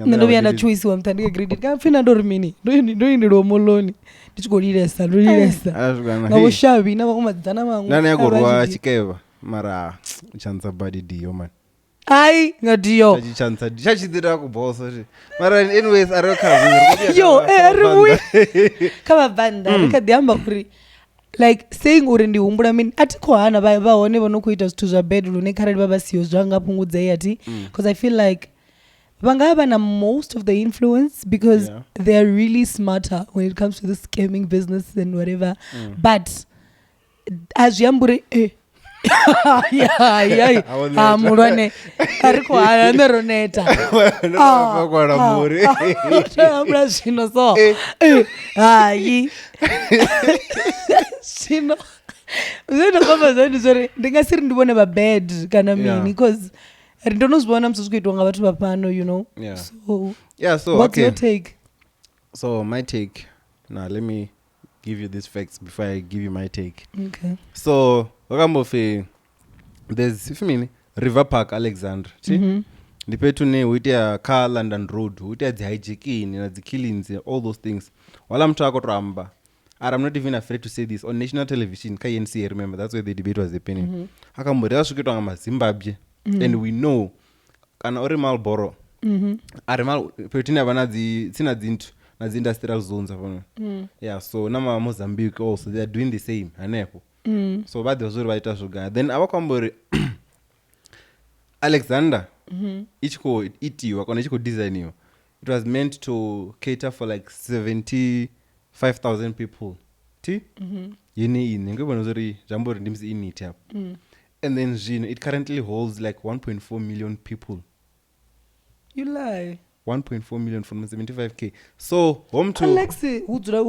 ndovia ndachoisiwa mutandika grade kafina ndori mini ndoindirwa moloni ndichikoliresa ngavoshavi navakomadzana vangu nana yakorwa chikeva mara uchanza badi diyo man ai ngadiyo chachidzira kubosa mara anyways arikazi yo arivuya kavabvanda rikadhiyamba kuri like saying uri ndihumbura mini atikohana vaone vanokuita zvithu zvabedroom nekarari vavasiyo zvangapungudzai ati because I feel like vangava na most of the influence because they are really smarter when it comes to the scamming business and whatever but azviyamburi mulwane arikohana neroneta ambura zvino so hayi zvino zvinokomba zvandi zvori ndingasiri ndivone vabad kana mini because ndonozviona musi zvikuitwa nga vatu vapano you know so what's your take? So my take now let me give you these facts before I give you my take. Okay. So wakambofe there's if mean River Park Alexandra ndipetu ne uita car London Road uita hijacking na killings all those things wala mtu akotramba I'm not even afraid to say this on national television KNC remember that's where the debate was happening akambori asvikitwa nga Zimbabwe and we know kana uri Marlboro ari mal petina vana tsina dzintu na industrial zones apano so nama Mozambique also they are doing the same hanepo so vade vazuri vaita zvoga then avakambori Alexander ichiko itiwa kana ichiko designiwa it was meant to cater for like 75,000 people yini ngibona zori jambori ndimsi init up and then it currently holds like 1.4 million people. You lie. 1.4 million from 75k. So home to Alex udzura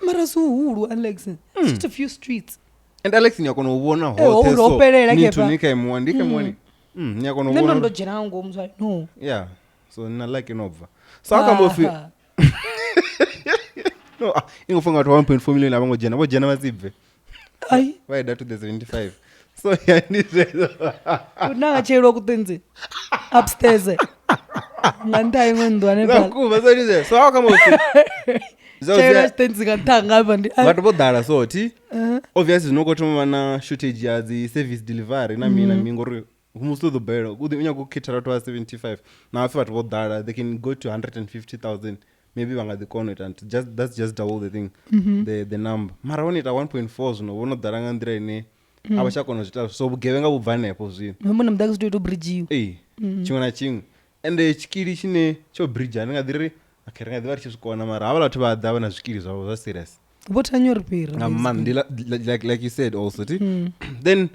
mara so huru Alex just a few streets and Alex nyakona ubona hotel so nitu mwandika mwani nyakona ubona ndo jera ngo mzwa no so na like inova so akambofi no ingofunga to 1.4 million abango jena bazibve ai why that to the 75 so yani unanga chero kutenze upstairs nganda imwe ndwane pa nakuba so dize so akambofi chero tenzi katanga apa ndi but bodala so ti obviously nokotoma mana shortage ya the service delivery na mina mingori humusto the better kudi unya kukitara to 75 now if at bodala they can go to 150,000 maybe vanga the corner and that's just double the thing the number mara woni ta 1.4 zvino wono daranga ndira ine abashakona zvita so bugevenga bubvanepo zvino mona mudaka zvito bridge chimwe na chimwe and chikiri chine cho bridge aningadiri akarenga divari chizvikona mara havala vatu vadava na zvikiri zvavo zva serious votanyoripira man like you said also then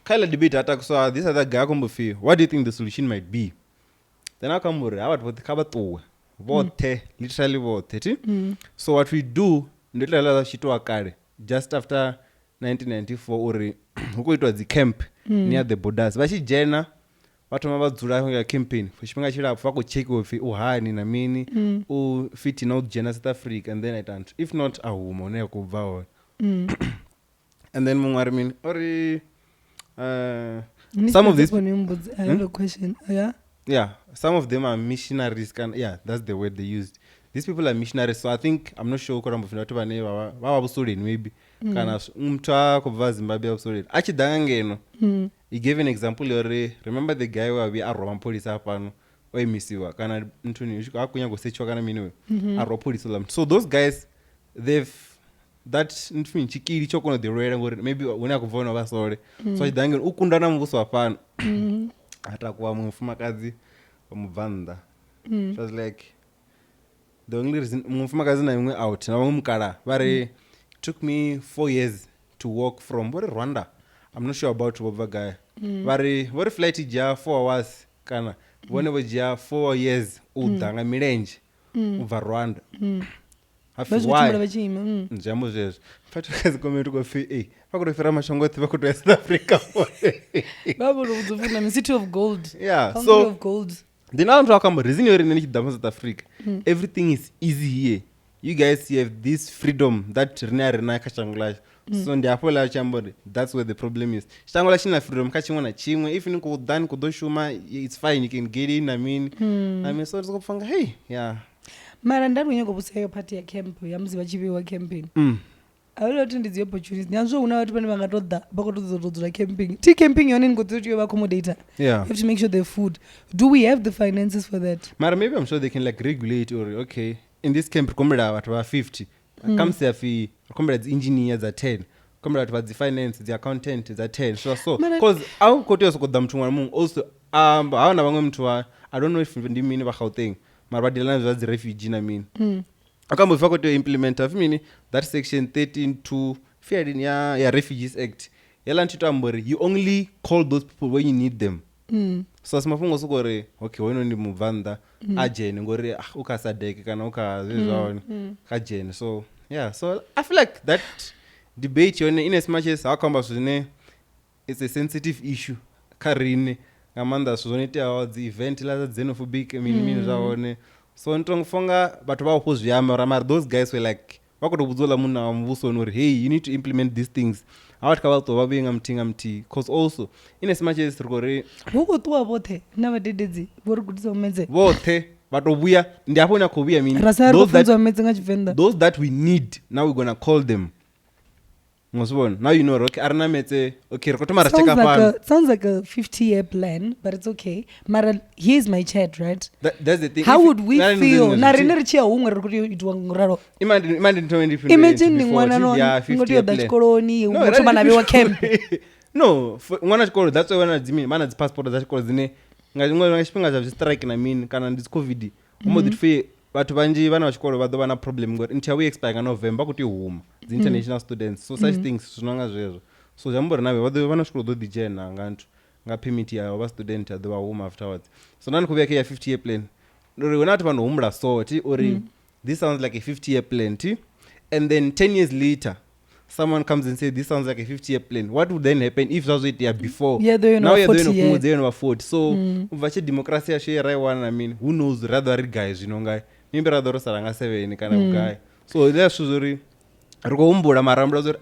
kala debate attack so this other guy akombofi what do you think the solution might be then akambore avatu votikabatuwa vote literally vote so what we do ndotala chitwa kare just after 1994 uri hukoitwa dzi camp near the borders vachijena vatoma vadzura ya campaign chipinga chirapo vakocheka ufi uhani na mini ufiti na ujena South Africa and then I don't if not ahuma ne kubva and then mungwari mini ori some of these I have a question some of them are missionaries that's the word they used. These people are missionaries so I think I'm not sure koramba funa to vane vava busoleni maybe kana umtu akobva Zimbabwe busoleni achidanga ngeno he gave an example remember the guy where we are Roman police apano oimisiwa kana ntuni akunya gosechwa kana mini are police so those guys they've that ntuni chikiri chokona the rare maybe when akuvona vasore so achidanga ukundana mvuso apano atakuwa mufumakadzi mubvanda it was like the only reason mufumakadzi na imwe out na vamwe mukara vari took me 4 years to walk from Rwanda I'm not sure about what guy vari flight ja 4 hours kana vone vojia 4 years udanga milenje ubva Rwanda vazvikutumura vachiima njambo zvezvo fatikazikometi kofi vakutofira mashongoti vakutoya south africa vavolokudzofunda city of gold yeah Country so of gold ndina vanhu vakambo reason yorine nichidhama south africa everything is easy here you guys have this freedom that rine harina kashango lacho so ndiapo lachambori that's where the problem is shango lachina freedom kachimwe nachimwe if nikudhani kudoshuma it's fine you can get in I mean so tikopfanga hey yeah mara ndari kunyangopusikayo pati yacamp yamuzi vachiviwa camping avila kuti ndidziyo opportunities nyanzvoona vati pane vangatodha vakotozotodzora camping ti camping yone ngotiyo vaaccommodator yeah you have to make sure the food do we have the finances for that mara maybe I'm sure they can like regulate or okay in this camp kombera vatu va50 kamsiya fi kombera dziengineer dza10 kombera vatu vadzifinance dziaccountant dza10 so because au kotoyosokodha muthu mwana munhu also haona vamwe muthu I don't know if ndimini vaGauteng mara vadilana zvadzirefugee namini akambofa kuti implementa fimini that section 13.2 fearing ya refugees act yala ntito ambori you only call those people when you need them so simafungo sokore okay wena ndi muvanda ajene ngori ukasadeke kana ukazvezvaone kajene so yeah so I feel like that debate yone in as much as akamba zvine it's a sensitive issue karine ngamanda zvonita dzi event la xenophobic mini zvaone so ntongofunga vatu vaopozviyama ramari those guys were like vakutobudzola munhu amuvuso nori hey you need to implement these things avatika vatova venga muti because also in as much as rikore vokotuwa vothe navadededzi vori kutisa umedze vothe vatovuya ndiapo nyakovuya mini rasari kufunzwa umedze ngachivenda those that we need now we're gonna call them ngosibona now you know okay arina metse okay rikotomara cheka pano sounds like a 50-year plan but it's okay mara here's my chat right that's the thing how would we feel narine richiya humwe riri kuti itwa nguraro imagine mwana notiyodha chikoloni ngotoma nabe wa camp no mwana chikolo that's why wana dzimini mana dzipassport dzachikolo dzine ngachimwe chipinga zvazvistrike namini kana ndisi covid umodhitife vatu vanji vana vachikolo vadova na problem ngori ntiyawe expire November kuti huma the international students so such things zvinonga zvezvo so zvambori nave vana chikolo do dijena ngantu ngapimiti ya va student adova huma afterwards so nani kuveka ya 50 year plan uri unati vanhu humura so ti uri this sounds like a 50 year plan ti and then 10 years later someone comes and says this sounds like a 50 year plan what would then happen if that's what they are before now you're doing over 40 so vache democracy yashe raiwana I mean who knows rather ri guys zvinonga maybe rather rosaranga 7 kana guy so that's zuri rikuumbura marambo zuri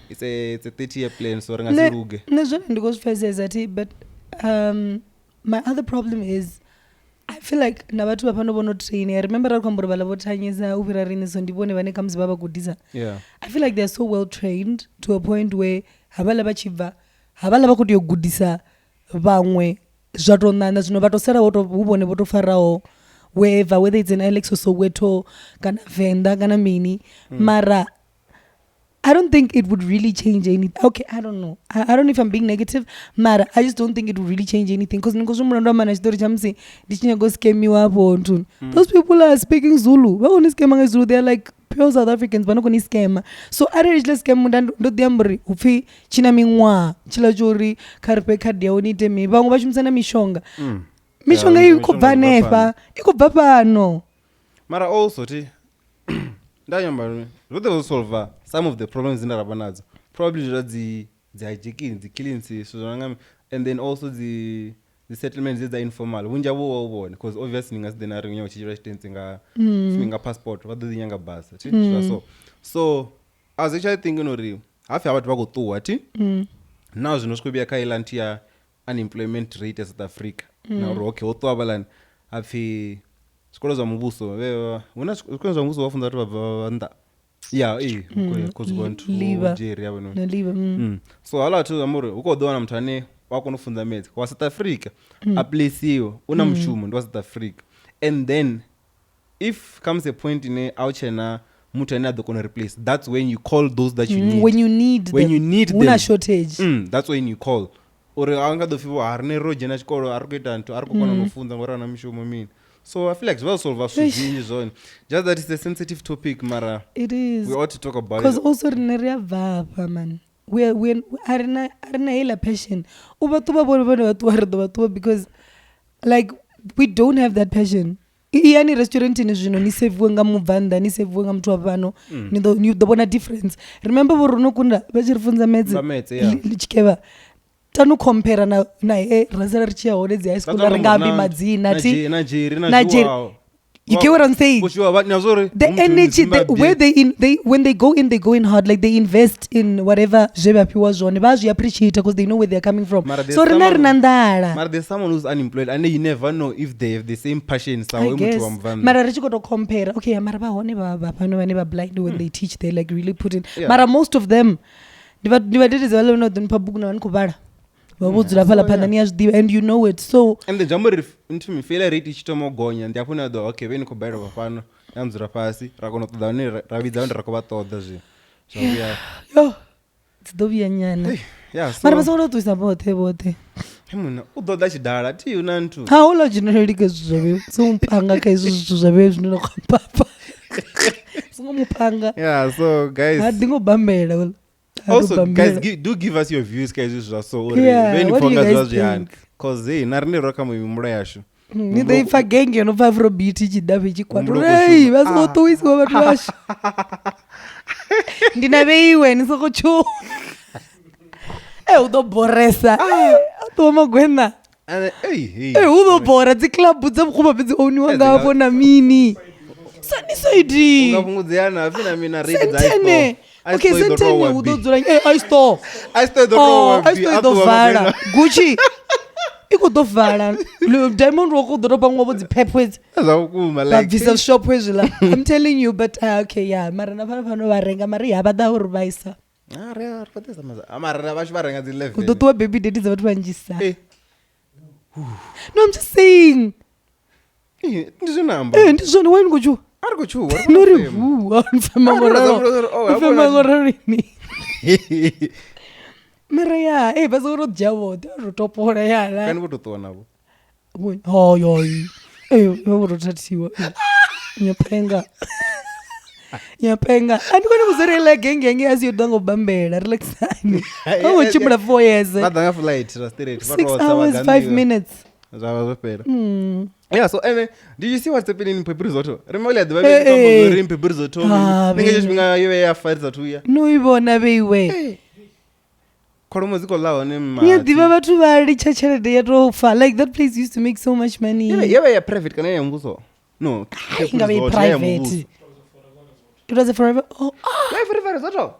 it's a 30 year plan so ringasiruge nezvona ndikuzvifesesa ti but my other problem is I feel like navatu vapanovono train I remember rakambura vala votanyisa uvira rini so ndivone vane kamzi vava kudisa I feel like they're so well trained to a point where havala vachibva havala vakuti yogudisa vamwe zvatonana zvino vatosara uvone votofarawo wherever whether it's in Alex or Soweto kana Venda kana mini mara I don't think it would really change anything. Okay, I don't know. I don't know if I'm being negative, mara I just don't think it would really change anything because ngozumurando mana chitori chamsi ndichinya go scam you up on those people are speaking Zulu. Ba oni scam Zulu, they are like pure South Africans but no koni scam. So I really just scam ndo diambri upfi china mingwa chila chori karpe card ya onite mi bango bachimsana mishonga. Mishonga ikobva nefa ikobva pano mara also ti ndanyamba what they will solve some of the problems in Rabanazo probably the hijacking the killings so and then also the settlements that are informal unja wo because obviously ngas denari nyo chiresidence nga passport what the younger bus so I was actually thinking ori hafi abantu vakutuwa ti now zvinosvika kaisland ya unemployment rate ya South Africa now okay otuwa balani hafi zvikolo zva mubuso una zvikolo zva mubuso vafunda kuti vabva vanda because going to Nigeria no so hala tu amore ukodona muthu ane wakonofunda maths wa South Africa aplace una mushumo ndo South Africa and then if comes a point in auchena muthu ane adokona replace that's when you call those that you need when you need them una shortage that's when you call uri angadofiwa harine roje na chikolo arikuita nto arikukona kufunza ngora na mushumo mini. So I feel like well solve zone. Just that it's a sensitive topic, Mara. It is. We ought to talk about it. Because also rineria vapa man. We arina hela passion. Ubatuba because like we don't have that passion. iyani restaurantini zvino ni seviwe nga mubvanda ni seviwe nga muthu wa pano ni ḓo vhona difference. Remember vho rono kunda vha tshi ri funza metse lichikeva tano compare na razela ri tshi ya hone dzi high school ri nga ambi madzina ti na jeri. You get what I'm saying? The energy, where when they go in hard, like they invest in whatever they appreciate because they know where they're coming from. So there's someone who's unemployed and you never know if they have the same passion. I guess. Mara richi to compare. Okay, mara ba hone ba blind when they teach, they like really put in. Mara most of them, divided is all no don't public no kubara. And you know it. So and the jumbo into me feel rate each tomo gonya and yapuna do okay when ko bero bafano yanzura pasi rakono to dani ravidza ndrakova toda zvi. So yeah. Yo. It's dobya nyana. Yeah, so mara basolo to sabote. Hemuna udoda chidala ti unantu. Ha ulo generally ke zvabe. So mpanga ke zvabe zvino kwapapa. So mpanga. Yeah, so guys. Adingo bambela. Also, guys, do give us your views, guys. So, what do you guys think? Because they narine roka mu mumura yashu. Ni dei fa gang no fa fro biti chidabe chikwatu. Hey, baso to isi wa bathu bashu. Ndinabeiwe ni soko chu. Udo boresa. To magwena. Udo bora dzi club dza mkhuba bedzi oniwa ngapho na mini. Sani saidi. Ungavungudziana afina mina read that. Okay, sentene udodzula I store do vala Gucci iko do vala lo diamond roko do ba ngobo dzi pepwezi azakuma like visa shop wezila. I'm telling you, but okay, yeah, mara na phano va renga mari ya bada uri vaisa re patesa maza amara vashi va renga dzi 11 udo to baby daddy za vathu vanjisa. No, I'm just saying ndizvo namba ndizvo wena kuchu ari kuchuwa nori mfemangororini mara ya basoro jabo rotopora yala kani vototona vo hoyoyi vorotatiwa nyapenga andikoni kuzorela gengenge asiyodango bambela relaxani ochimbula 4 years vadanga flight straight 6 hours 5 minutes zvavazopera. Yeah, so did you see what's happening in Mphephu Risotto? Remember the way in Mphephu Risotto? Ninge just binga yewe fight za tuya. No ibona beiwe. Koromo ziko lao ne ma. Yeah, diva bathu bali chachelede yato fa. Like that place used to make so much money. Yewe ya private kana ya mbuso. No, Mphephu private. It was a forever. Oh, forever Risotto.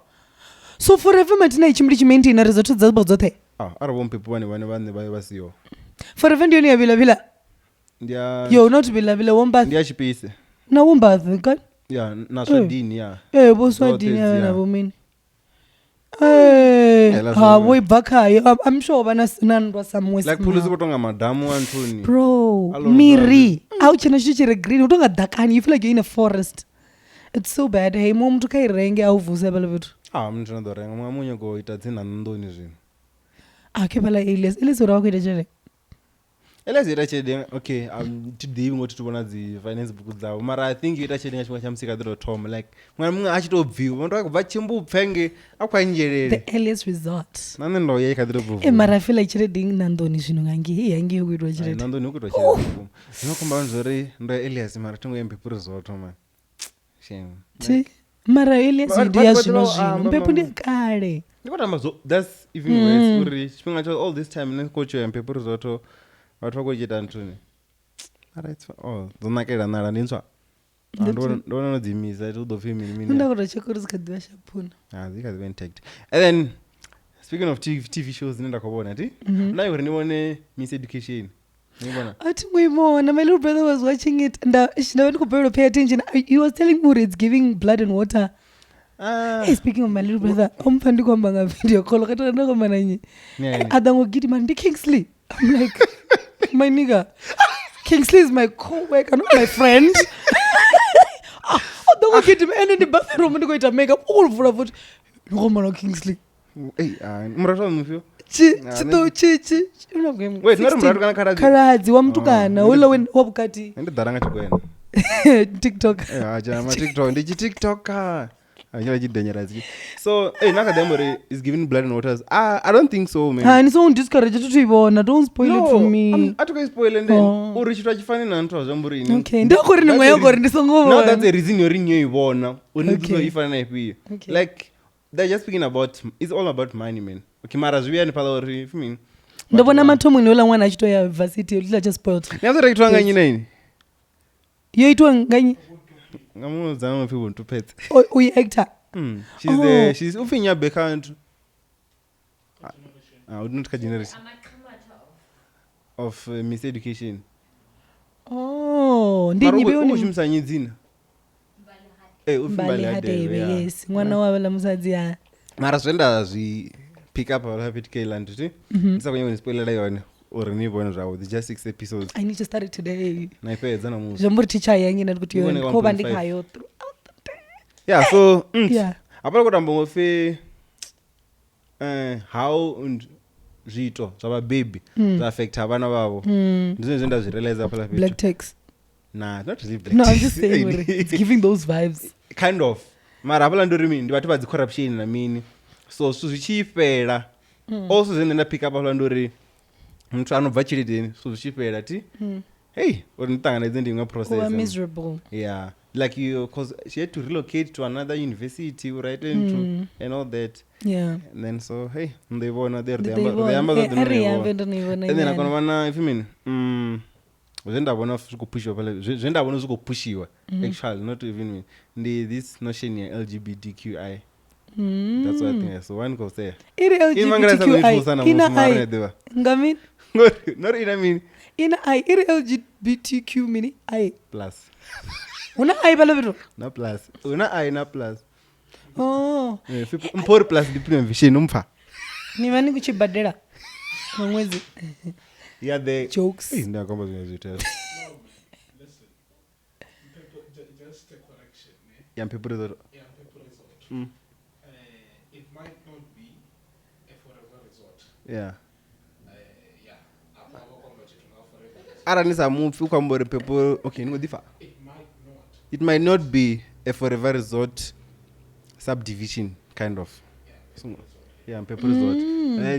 So forever matina ichimli chimaintain na risotto zazibo zote. Arabo Mphephu vane basiyo. Forever ndio ni ya vila. Yo, not vila womba. Ndia chipise. Na womba kan? Yeah, na swadini ya. Bo swadini ya na bomini. Boy baka. I'm sure bana nandwa somewhere. Like police kutonga madamu antoni. Bro, miri. Au chena chichire green utonga dakani. You feel like you're in a forest. It's so bad. Hey, mom tukai renge au vuze bala vitu. Mtu ndo renga. Mwamunyo go itadzina ndoni zvinhu. Kepala Elias ura wako itachele. Elias itachele, okay, today we ngoti tubona dzi finance book dzavo. Mara I think itachele ngachimwe chamusika dro Tom like mwana munga achitobviwa. Muntu akubva chimbupfenge akwanjerere. The Elias Resort. Nane ndo yeka dro bvu. Mara I feel like chire ding nandoni zvino ngangi yangi yokuitwa chire. Nandoni yokuitwa chire. Zvinokomba nzori ndo Elias mara tungo Mphephu Resort man. Shame. Mara Elias idea zvino Mphephu ndi kale. That's even worse. Uri chipinga cho all this time in coach ya Mphephu Risotto vathu vakochita ntuni. Alright. Zonakela nala ndinzwa. Ndona nodzimisa kuti udofimi mini. Ndakura chekuru zikadiwa shapuna. Zikaziva intact. And then speaking of TV shows nenda kwabona ti. Now you nione MisEducation. Nibona. Ati muimona, my little brother was watching it and she never could pay attention. He was telling Uri it's giving blood and water. Hey, speaking of my little brother, umpandi kwamba nga video call kata ndo kwa nanyi. Adango gidi man di Kingsley. I'm like, my nigga, Kingsley is my co-worker, not my friend. Adango gidi man in the bathroom and go to makeup all full of it. No Kingsley. Hey, murato mfio. Chi. Wait, not murato kana karazi. Karazi wa mtukana, ula wabukati. Ndi daranga chikwena. TikTok. Jama TikTok, ndi TikToker. Achila chidangerous. So, hey, Nakademore is giving blood and waters. I don't think so, man. And so discourage to Ivona. Don't spoil it for me. I took a spoil and then Okay. No, that's the reason you're in your Ivona. Okay. Like, they're just speaking about, it's all about money, man. Okay, Maras, we are in Palori, I mean. Ndabona mathomo niola mwana achito ya varsity lila just spoiled. Never like twanga nyine. Yoitwa ngani? Ngamuzama people to pet. Uyi actor. She's ufinya background. I would not generate of MisEducation. Oh, ndini beoni ushimsanyizina. Ufimbali hadebe, yes. Mwana wabala musadzi ya. Mara zwenda zwi pick up our habit Kland tu. Ndisa kwenye ni spoiler yone. Or ni bona zvawo. It's just 6 episodes. I need to start it today. Naipedza na musi. Zomburi teacher yangi na kuti yone ko bandikayo throughout the day. Yeah, so yeah. Apara kuti ambofe how and zvito zvaba baby affect avana vavo. Ndizvo zvenda zvirealize pala pete. Black text. Nah, not really black. No, I'm just saying it's giving those vibes. Kind of. Mara apala ndori mini ndivati vadzi corruption na mini. So zvichifera. Also zvenda pick up apala ndori muthu anobva chilideni so zvichifera ti. Hey, unitangana ndinga process. We're miserable. Yeah. Like you, because she had to relocate to another university, right? And all that. Yeah. And then so, hey, they won there. And then I'm gonna, if you mean, Venda wanna pushiwa, Venda wanna pushiwa. Actually, not even me. This notion here, LGBTQI. That's what I think. So one goes there. LGBTQI. Ngamin? Not in I mean. In I LGBTQ mini I plus. Una I balo na plus. Una I na plus. Oh. Mpor plus diplomi vision umfa. Ni mani kuchibadela. Mwezi. Yeah, the jokes. Ndio kwamba zinazitela. Listen. Just a correction. Yeah, Mphephu resort. It might not be a forever resort. Yeah. It Nisa mupfi ukwambori people okay ngodifa. might not. It might not be a forever resort subdivision kind of. Yeah, Mphephu resort.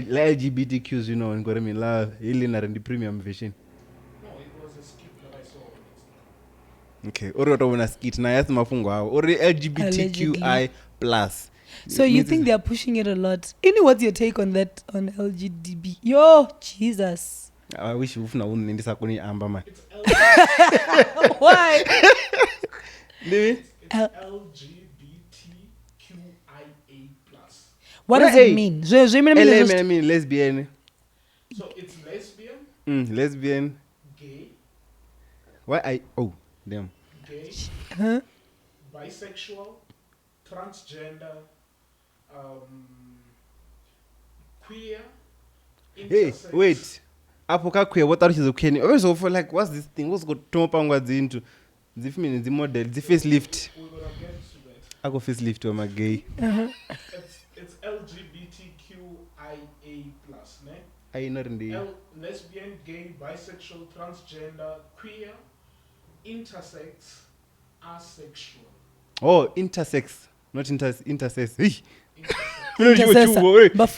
LGBTQs, you know, ngore mi la ili na rendi premium version. No, it was a skip that I saw on Instagram. Okay, ori wataona skit na yasi mafungo hao. Ori LGBTQI plus. So you think they are pushing it a lot? What's your take on that on LGBTQ? Yo, Jesus. I wish ufuna unendisa kuni amba man. Why? It's LGBTQIA plus. What does it mean? I mean lesbian. So it's lesbian, Lesbian. gay, Why damn. gay, Huh? bisexual, transgender, queer, Hey, intersex. wait. Apo kakwe what are you okay? Always for like what's this thing? What's got to pangwa zinto? Zifimini zi model, zi facelift. We're gonna get to that. I go facelift or my gay. It's LGBTQIA plus, ne? I not in the Lesbian, gay, bisexual, transgender, queer, intersex, asexual. Oh, intersex, not intersex. Hey. Intercessor.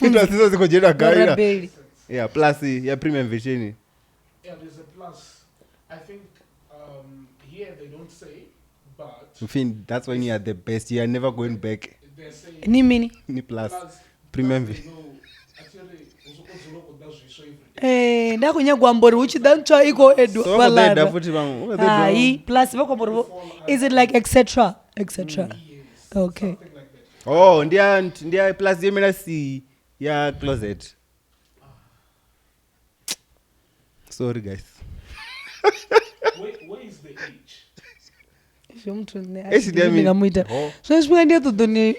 Intersex ziko jina gani? Barabeli. Yeah, plus yeah premium version. Yeah, there's a plus. I think here they don't say, but I think that's when you are the best. You are never going back. they're saying Ni mini. Ni plus plus premium they version. know, actually, uzuloko does show everything. Ndakunyagwambori uchidantsva iko edu So valara. what futhi bang? Hayi plus vakwambori is it like etc Yes, okay. something like that. Oh, ndia plus yemina C ya closet. Sorry guys. Where is the age? Ndingamuita zvasvika ndiyatodhoni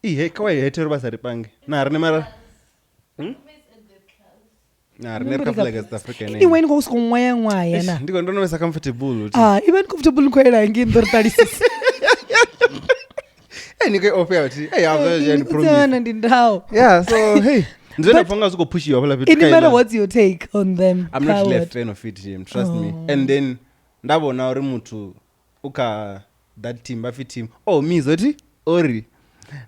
Hey, kawaii hetero basa ripange. Na rine mara. Na rine rikafula South Africa name. iwe ndikokusika mwaya mwaya na Ndiko ndonomesa comfortable. even comfortable nkoera ngindoritarisisa Nike offer uti. Hey, I've promise. utsana ndindawo. Yeah, so hey. Nzona panga zuko push you phala It no matter what's your take on them. I'm not really a fan of it, Jim. Trust me. And then ndabona uri muthu uka that team bafi team. Oh, me zoti ori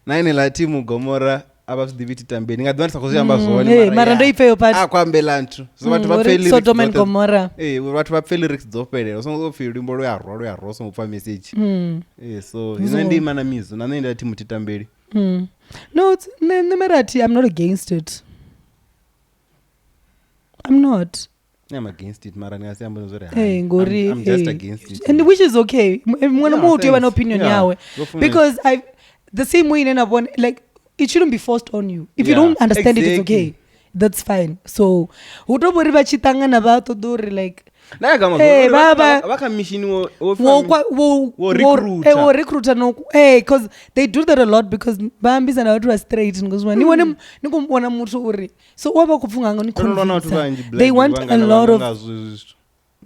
naine la timu gomora abazvidiviti tambe ningadhivanisa kuzviamba mara ndoipfeyo akwambelantu so vatu Sodom and Gomorrah vatu vapfeli riks dzopelera usongopfi rimbo ruyarwa usongopfa meseji so inandima na mizo nanoenda timu titamberi no nemerati I'm not against it. I'm not. I'm against it, mara I'm just against it. And which is okay. Mwana mtu have an opinion yawe. Because the same way in one, like, it shouldn't be forced on you. If you don't understand it, it's okay. That's fine. So, utobori bachitanga na bato dori like, hey baba machine wo recruiter no because they do that a lot because bambi sana watu wa straight ngozwa ni wone nikumona muthu uri so waba kufunga ngoni they want a lot of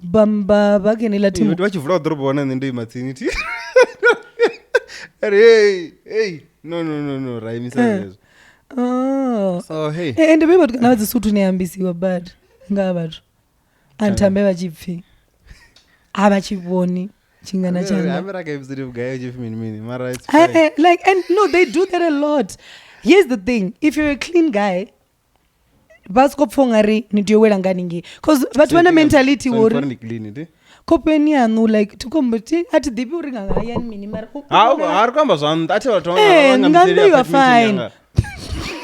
bamba bakenela timu vachivula dhorobo wana nende maternity hey no raimisa so hey and the people na zisutu ne ambisiwa bad ngabatu antambe vachipfi avachivoni chingana like and no they do that a lot. Here's the thing, if you're a clean guy vasikopfongari nitiyowela nganingi because vatu vana mentality wori kopeni anu like tukomboti ati dhipi uri ngangayani mini mara ari kwamba zvanhu ati ngambe you are fine.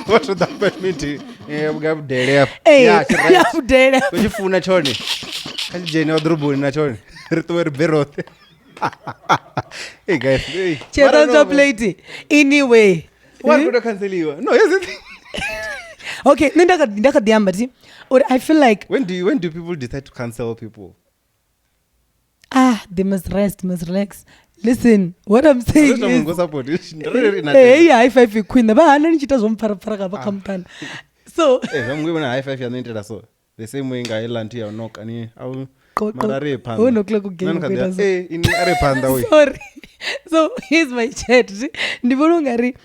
What would that mean? Gabdere. Kuchifuna choni. Kachijeni wadrubuni na choni. Rituwe berote. Hey guys, hey. Chetanza plate. Anyway. What could I canceliwa? No, yes it. Okay, ndaka diambati. Or I feel like when do people decide to cancel people? They must rest, must relax. Listen, what I'm saying is hey, high five you queen. Ba hana nichita zomparapara bakamtana. So, vamwe high five yanoitera so. The same way ngaelanti ya knock ani au marare panda. Oh no clock again. Hey, ini are panda we. Sorry. So, here's my chat. Ndibona ngari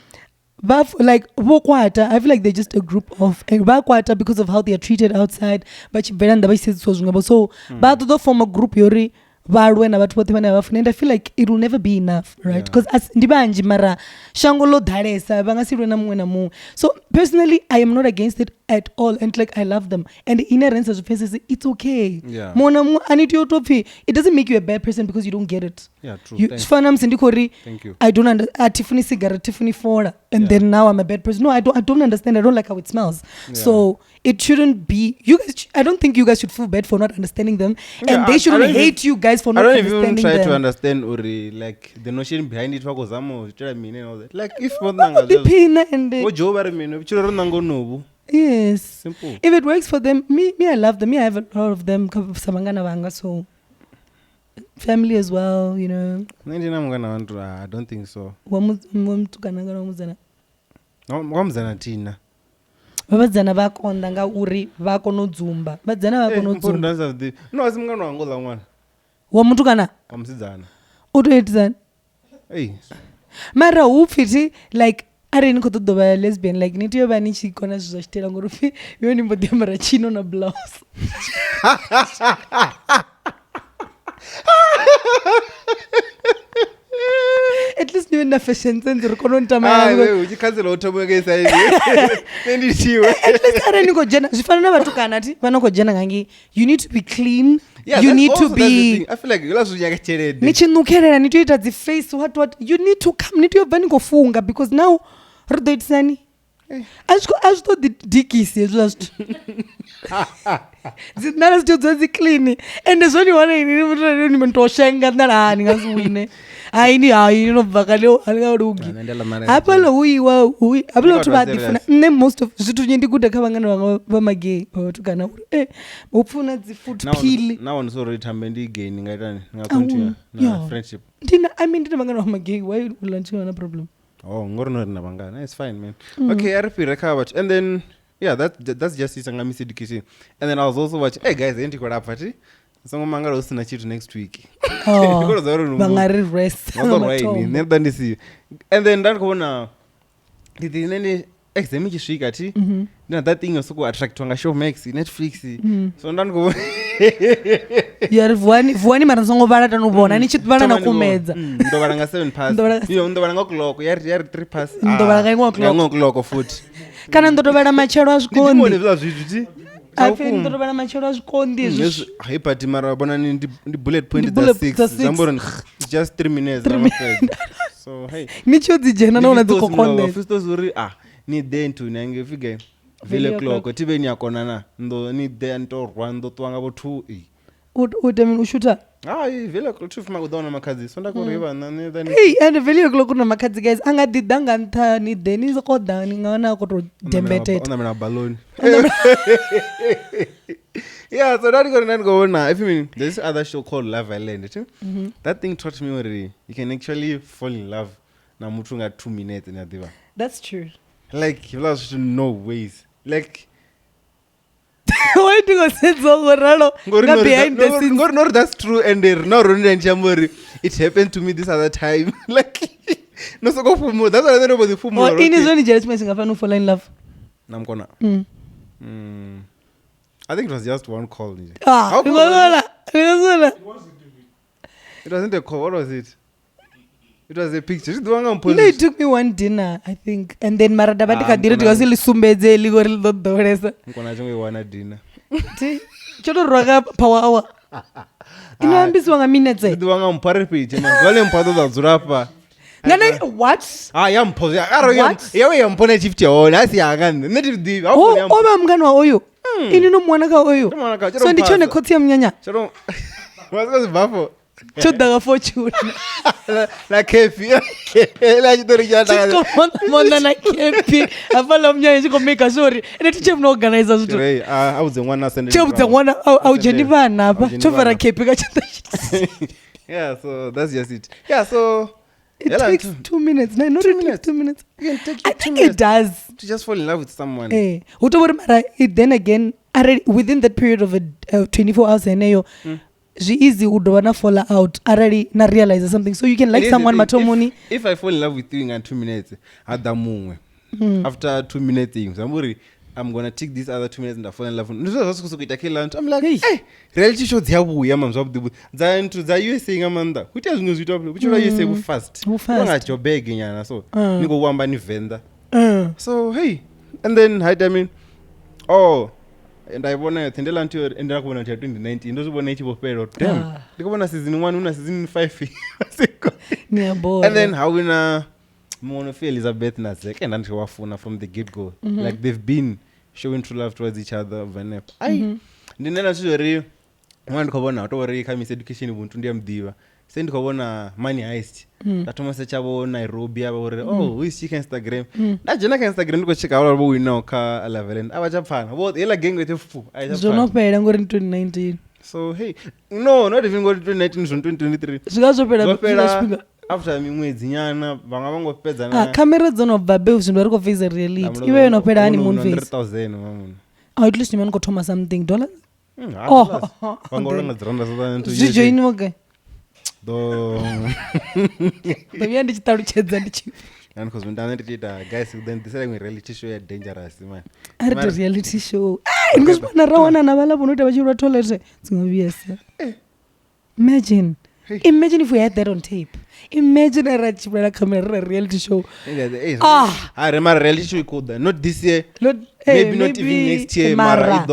like vokwata, I feel like they're just a group of vakwata because of how they are treated outside. But chibelanda baisizozungabo. So, but to form a group yori valwe na vatu vote vana vafuna and I feel like it will never be enough, right? Because ndibanji mara shango lo dhalesa vangasirwe na mumwe na mumwe. So personally I am not against it at all and like I love them and the inherence of faces it's okay. Mona aniti utophi it doesn't make you a bad person because you don't get it. True. Fana msindikori I don't understand Tiffany cigarette Tiffany Ford and then now I'm a bad person. No, I don't understand. I don't like how it smells. So it shouldn't be you guys. I don't think you guys should feel bad for not understanding them and they shouldn't hate you guys for not understanding them. I don't even try to understand uri like the notion behind it wakozamo chira mine and all that. Like if yes, simple. If it works for them, me I love them. Me I have a lot of them samangana vanga so family as well, you know. I don't think so. Wamzana tina. Vadzana vakonda nga uri vakonodzumba. Vadzana vakonodzumba. No, asimngana wangu la mwana. Wamutukana? Wamsidzana. Utoedzana. Hey. Mara upfiti like arini kutodova lesbian like nitiyo bani chikona zvachitela ngorufi yoni mbodemara chino na blouse. At least you enough fashion sense ukonontama wewe uchikazela utomweke saizi nendichiwe at least areni kojena zvifana na vatukana ati vanokojena ngangi you need to be clean. You need to be I feel like you last uyacherede nichinukerera nitoita dzi face what you need to come nitiyo bani kofunga because now rodoitsani azvito dikisi ezvazvo dzinara zitodzo dziclean and zvoni wana ini ndoshenga ndara ndingaziwine haini inobva leo alikarugi apala uyiwa apala kuti vadifuna ne most of zvitu nyendikuda kavangana vanga vamagay vatukana upfuna dzifoot pill now on sorry tambe ndi gay ningaitani ngakontinue na friendship ndina vangana vamagay why ulanchiwa na problem ngorinori vangana it's fine man okay aripire covered and then that's just it MisEducation and then I was also watching hey guys endikorapati songomangala usina chitu next week vangari rest ndandisiyo and then ndandikuona ndinene exam ichisvika ti ndina that thing yosuku attractwa nga Showmax Netflix so ndandikuona yari vuwani mara ndisongovala tanuvona nichivala nakumedza ndovala nga 7 pass ndovala nga o'clock yari 3 pass ndovala nga ing'o'clock o'clock futhi kana ndotovela machelo a ndimone zvikondi zvila zvithu afi ndotovela machelo a zvikondi izvi hai but mara bona ndi bullet point Ndi bullet dza dza 6 zambori just 3 minutes ramafedza so hey nichodzijena naona dzikokondela fistozuri ni there nto nange fike vile clock tibe niyakonana ndo ni there ntorwa ndotwanga vo 2 utemin ushuta hayi vile clock tufuma kudaona makadzi so ndakuriva nani then hey and vile clock kuna makadzi guys angadidanga ntha ni there nizokoda ningaona kutodembeteta ona mina balloon yeah so that going go on if you mean there's this other show called Love Island that thing taught me already you can actually fall in love na muthu nga 2 minutes nyadiva that's true like you lost to no ways like why do you say so goralo nga behind the scenes no that's true and no ronda nchamori it happened to me this other time like no so go fumo that's why nobody fumo or in is only judgment ngafana fall in love namkona I think it was just one call nje ngola it wasn't a call what was it it was a picture it took me one dinner I think and then mara daba ndikadiri tikasilisumbedze ligori lidodolesa nkona chonge wana dinner chotorwaka power hour inoambisiwa nga minutes ndiwanga mpare page man vale mpato dzurapa ngana what yampoza aro yawe yampona chief chaona asi yakani neti divi oba mngani wa oyo ini nomwana ka oyo so ndichone khotsi ya mnyanya chero wasikazi bafo chodaga fortune la kefi la chitori chata mona na kefi afala mnyanya chiko make sorry ene tiche mno organize zithu auze mwana sende chobudza mwana aujeni vana apa chovera kefi ka chata yeah so that's just it yeah so it takes 2 minutes no not 2 minutes you can take I think it does to just fall in love with someone utobori mara then again already within that period of 24 hours eneyo easy udovana fall out already na realize something so you can like someone matomoni if I fall in love with you in 2 minutes adamumwe after 2 minutes zamburi I'm gonna take this other 2 minutes and I fall in love ndizozosikuita kila nto I'm like hey reality show dziyabuya mamzwabudi dzantu dza USA ngamanda kuti azvinhu zvitwa kuchura USA ku fast nga Joburg nyana so niko kuamba ni Venda so hey and then I mean and I wanna tendela nto endera kuona kuti 2019 ndozibona ichipopero damn ndikubona season 1 una season 5 niyabona and then how ina Mono Elizabeth na Zek and Antiwafuna from the get go like they've been showing true love towards each other vanep ndinena chizori mwana ndikabona utori MisEducation ubuntu ndiyamdiva se ndikabona Money Heist ndatomase chavo Nairobi aba who is she Instagram ndajena ka Instagram ndikocheka aba wina ka Laveland abachapfana both ela gang with fu zonopela ngori 2019 so hey no not even ngori 2019 zvo 2023 zvikazopela after mimwedzi nyana vanga vangopedzana kamera dzonobva be zvinhu vari kufeza reality iwe inopera ani moon face 100,000 mamuna at least nimani kutoma something dollars vangoranga dziranda sotanto zvijoinimoke do ndavia ndichitaruchedza ndichi and because when I'm tichita guys then this like reality show ya dangerous man ari reality show ndikuzvona rawana navala vonoti vachirwa toilet dzingaviyasa imagine if we had that on tape imagine a rachibela camera reality show remember reality show could not this year maybe not even next year mara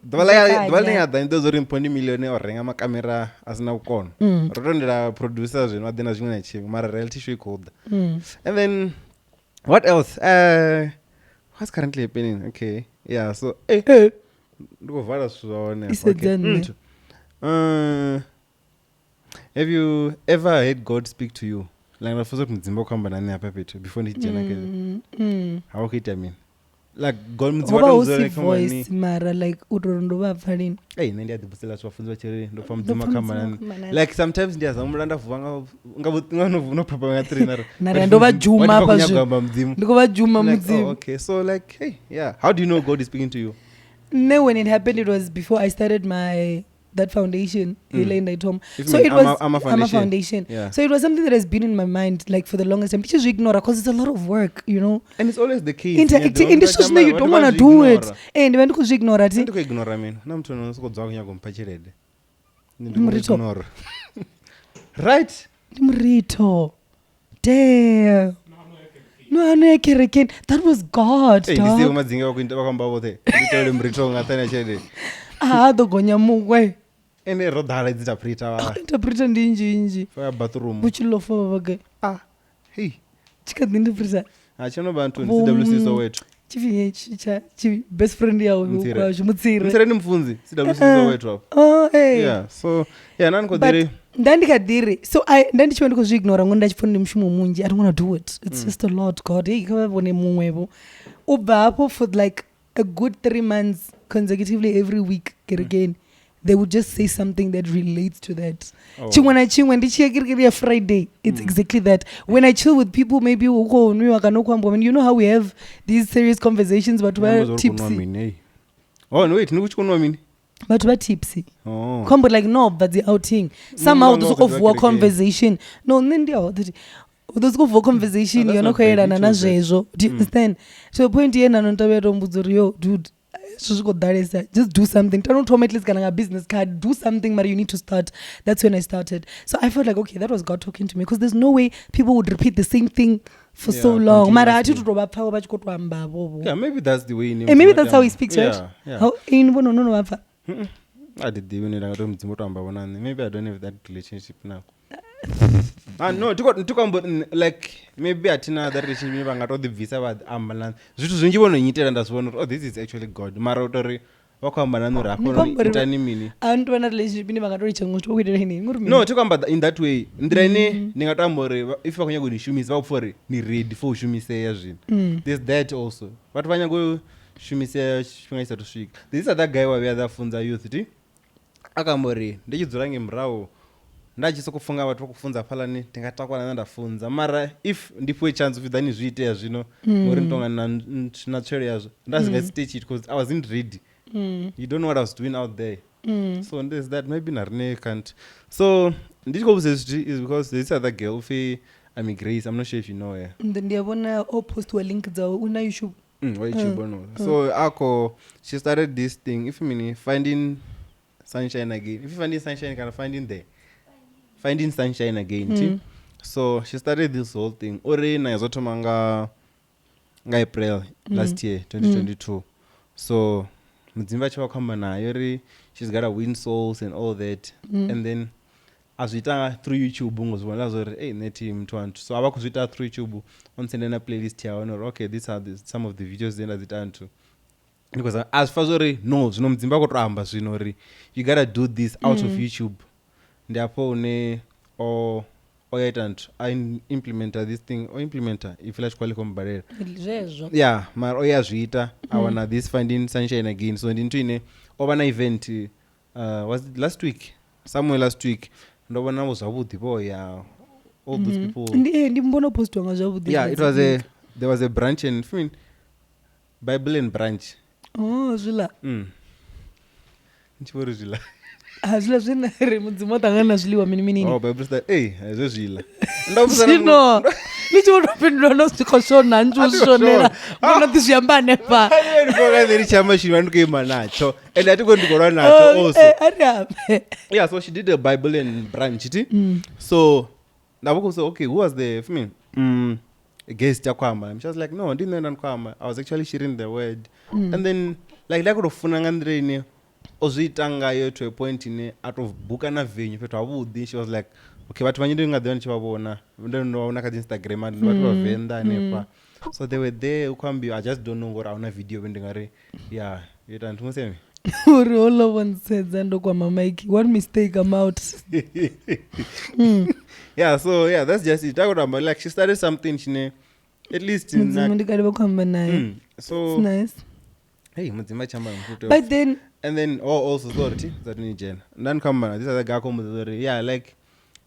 dwala ya da ndozori mpondi million orenga makamera asina ukona rotondera producers zvino adena zvimwe na chinhu mara reality show could and then what else what's currently happening okay yeah so ndikovala zvaone have you ever heard God speak to you like nafosa kuti mudzimba kwamba nani apa petu before ndijena ke how could I mean like God mudzimba voice mara like utorondova pfalini nende adibusela swafunza chiri ndofa mudzimba kwamba nani like sometimes ndiyazamulanda vanga ngano papa nga 3 nara ndova juma apa zvo ndikova juma mudzimu okay so like hey yeah how do you know God is speaking to you no when it happened it was before I started my that foundation. If So mean, it was I'm a I'm a foundation. foundation. Yeah. So it was something that has been in my mind like for the longest time. Teachers ignore because it's a lot of work, you know. And it's always the case. Interacting in this social you don't want to do it. And when you ignore it, ignore mina namntu unosokodza kunyagomupa chirede Mrito. ignore right Mrito. Damn. No, no, kerekeni. That was God, ndisiye dog. kumadzinga vakamba vothe nditaure murito ngatana chirede Dogonya mugwe. ende rodhala dzitaprita va Interpreter ndinji. faya bathroom Buchilofa vage. hey Chikadindiprisa. achinoba ntoni CWC Soweto Chivi best friend yawo Mutsire. kwazvo Mutsire. Mutsire ni mubvunzi CWC Soweto apo Hey. yeah so yeah But nanikodere ndandikadhiri so ndandichiva ndikuzviignora ngo ndachifona mushumo munji I don't want to do it. It's just a lot, God. Hey, kavavone mumwevo ubva hapo for like a good 3 months consecutively every week again they would just say something that relates to that. Chimwe na chimwe ndichiyekirikiriya Friday it's exactly that. When I chill with people maybe uko unwiwa kana ukwambwa, I mean, you know how we have these serious conversations but we're tipsy. Oh no wait ndikuchikunwa mini But we're tipsy. oh Come like no but the outing somehow no, those no, of war exactly. conversation no ndio those of war conversation that's you're not not bad. kuyelana You na chose that. zvezvo do you understand so the point yena nontabero mbudzuri yo dude zvikodharisa just do something tanotoma at least kana a business card do something but you need to start. That's when I started. So I felt like okay that was God talking to me because there's no way people would repeat the same thing for Yeah, so long mara continuously. atitotobapfawo vachikotwamba vovo yeah maybe that's the way and maybe that's how he speaks right yeah how invono nonobapfa adidiwe ndanga mudzimbo toamba vonani maybe I don't have that relationship now no tikambo like maybe hatina that relationship vangatodibvisa vaambana zvithu zvinji vononyitera ndazviona oh this is actually God mara utori vakuambana norapitani mini antovana relationship ine vangatori chimwe chokuitireni no tikwamba in that way ndira ine ndingatambori if vakunya kunishumisa vakupfori ni ready for ushumiseya zvinhu there's that also vatu vanyangoshumisa chifhinga chisatosvika this other guy wavia afunza youth ti akambori ndichidzora ngemurawo ndachisokufunga vatu vakufunza phalani tingatakwana ndafunza mara if ndipiwe chance kuti dhani zviiteya zvino uri nditongana natsvero yazvo ndazingasiteach it because I wasn't ready you don't know what I was doing out there so there's that maybe narine can't so ndichikobvisa zviti is because this other girl ufe Grace I'm not sure if you know her ndiyavona opost wa link dzavo una youtube so ako she started this thing if mini finding sunshine again if you finding sunshine kind of finding sunshine again so she started this whole thing ori naizotoma nga April last year 2022 so mudzimba chavakwamba nayo ri she's got to win souls and all that and then azviita through YouTube ngozvona zori hey neti mtu wantu so ava kuzviita through YouTube onsendena na playlist yawo nori okay these are some of the videos dzenda zita antu because as far zori no zvino mudzimba kutoamba zvino ri you got to do this out of YouTube ndiapo une oyaita antu implementa this thing implementa ifila chikwali kombarera zvezvo yeah mara oyazviita awana this finding sunshine again so ndintu ine ovana event was it last week somewhere last week ndovonavo zvavudhi po yeah all those people ndimbona postwa nga zvavudhi yeah it was there was a branch in Bible and branch zvila nchivori zvila zvila zvinari mudzimba watangana nazviliwa mini Bible study hey zvila zvino ndichiotopindura nosvikosvonhanju svonera mbonoti zviyambane pa ndirichama ndikuima nacho and atikondikorwa nacho also ari ape yeah so she did a Bible and branch ti so ndavokusa okay who was the guest yakwamba she was like no ndinoenda ndikwamba I was actually sharing the word and then like ndakutofuna ngandire ine ozviitangayo to a point ine atovhuka navhenyu peto avudhi she was like okay vatu vanye ndingadhiva ndichivavona ndinovaona kadziinstagram andinobatu vavenda nepa so they were there ukwambi I just don't know ngori auna video vendingari yeah yoita ndimusemi uri all over nsedza ndokwama Mike one mistake I'm out yeah so yeah that's just it takutamba like she started something chine at least mudzimba ndikadiva kuhamba naye so it's nice hey mudzimba chamba mfuto but then and then also sorry that ni jena ndanikwamba this other guy komuzori yeah like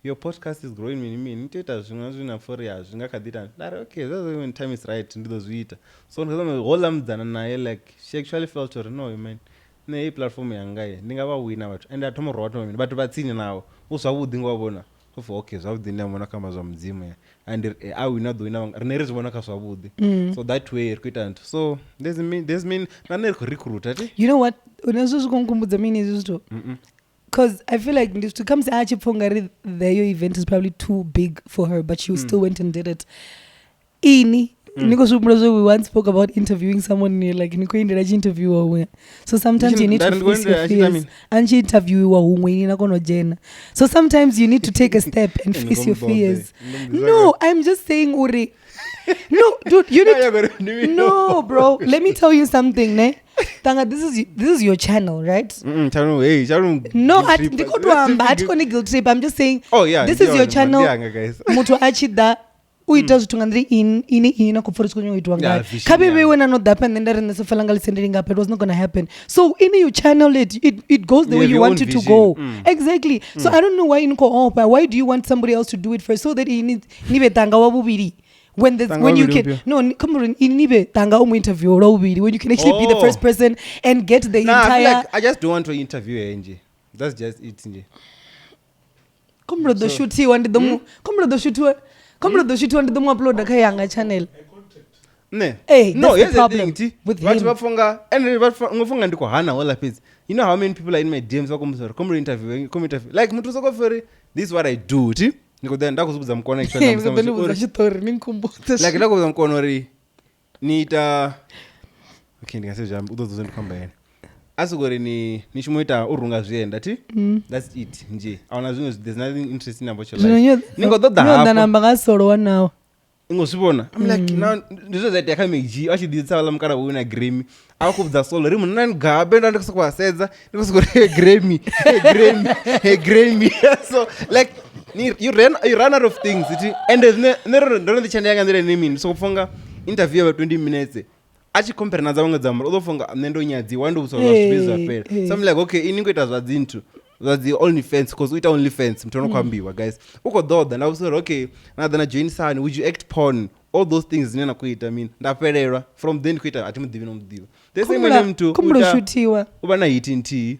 your podcast is growing mini nitoita zvina for ya zvingakadita ndari okay that's when time is right ndidozviita so ndikazohola mudzana naye like she actually felt or no man nei platform yangai ndingava wina vathu ende atomorwa vatomamini vathu vatsini navo uzvavudi ngavavona ofa okay zvavudi ndamona kamba zva mudzimu ya and awina dhoina rine ri zvivona ka zvavudi so that way ri kuita nthu so there's mean nane ri kurecruit ati you know what unazvo zvikonkumbudza mini izvi zvito because I feel like to come to Achipongari, the event is probably too big for her, but she still went and did it. We once spoke about interviewing someone near like interview. So sometimes you need to face your fears. And she interview so sometimes you need to take a step and face your fears. No, I'm just saying, Uri. No, dude, you need no, bro. Let me tell you something, ne? Tanga, this is your channel, right? No, I don't guilt trip. I'm just saying. Oh yeah, this is your channel. Mutu achida. Uita zvitungandri ini kupfuriswa kunyoitwa ngai kabe when not happen then there so falanga sending up it was not going to happen so in your channel it goes the way you want it to go exactly so I don't know why why do you want somebody else to do it first so that nive tanga wabubiri when you can no come on nive tanga interview when you can actually be the first person and get the entire I just don't want to interview Angie. That's just it nje come on the shoot he wanted them come on the shoot come on the shoot wanted them upload the kayanga channel ne hey no here's the problem with him vafunga and ngofunga ndiko hana all apes you know how many people are in my DMs vakomsora come interview like mtu soko feri this is what I do ti niko then ndakuzubudza mkona actually like ndakuzubudza mkona ri niita okay ndingasezva udozozo ndikwamba yana asugori ni chimoita urunga zvienda ti that's it nje auna zvimwe there's nothing interesting about your life ningododa hapo namba ngasoro nawo ingosvibona I'm like now ndizvo zvaiti yakameji achiditsa vala mukana wina Grammy akubudza solo ri munhu nani gabe ndandikusokuvasedza ndikusokuti Grammy so like you run out of things it and nero ndichanda yanga ndire nemini so kufunga interview about 20 minutes achicompare nadza vamwe dzamura uzofunga nendo nyadzi wandobuswa zvizva pera so I'm like okay iningoita zvadzintu zvadzi only fans because uita only fans mtu unokwambiwa guys ukodhodha ndabusora okay nadana join sun would you act porn all those things zinena kuita mean ndapererwa from then kuita ati mudivi nomudiva the same way mtu kumroshutiwa uba na hit nti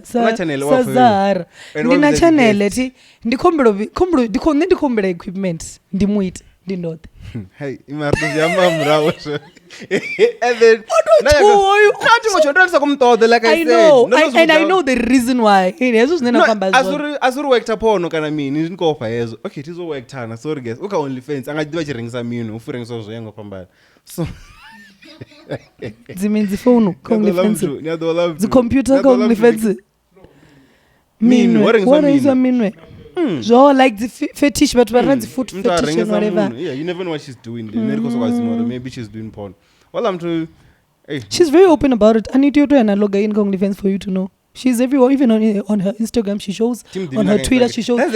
sazara ndina channel eti ndikombera equipment ndimuite ndinothe hey imarto yamamrawo and then like I know and I know the reason why yezo zinena kwamba asuri work porno kana mini ndinkofa yezo okay tizo work tana sorry guys uka only fans angadziva chiringisa mini ufuringisa zvoyengo pambana so zimenzi phone only fans the computer only fans what is a minwe so like the fetish but the foot fetish and whatever yeah you never know what she's doing maybe she's doing porn well I'm to hey. She's very open about it. I need you to analog in OnlyFans for you to know. She's everywhere, even on her Instagram she shows, on her Twitter she shows. Mara,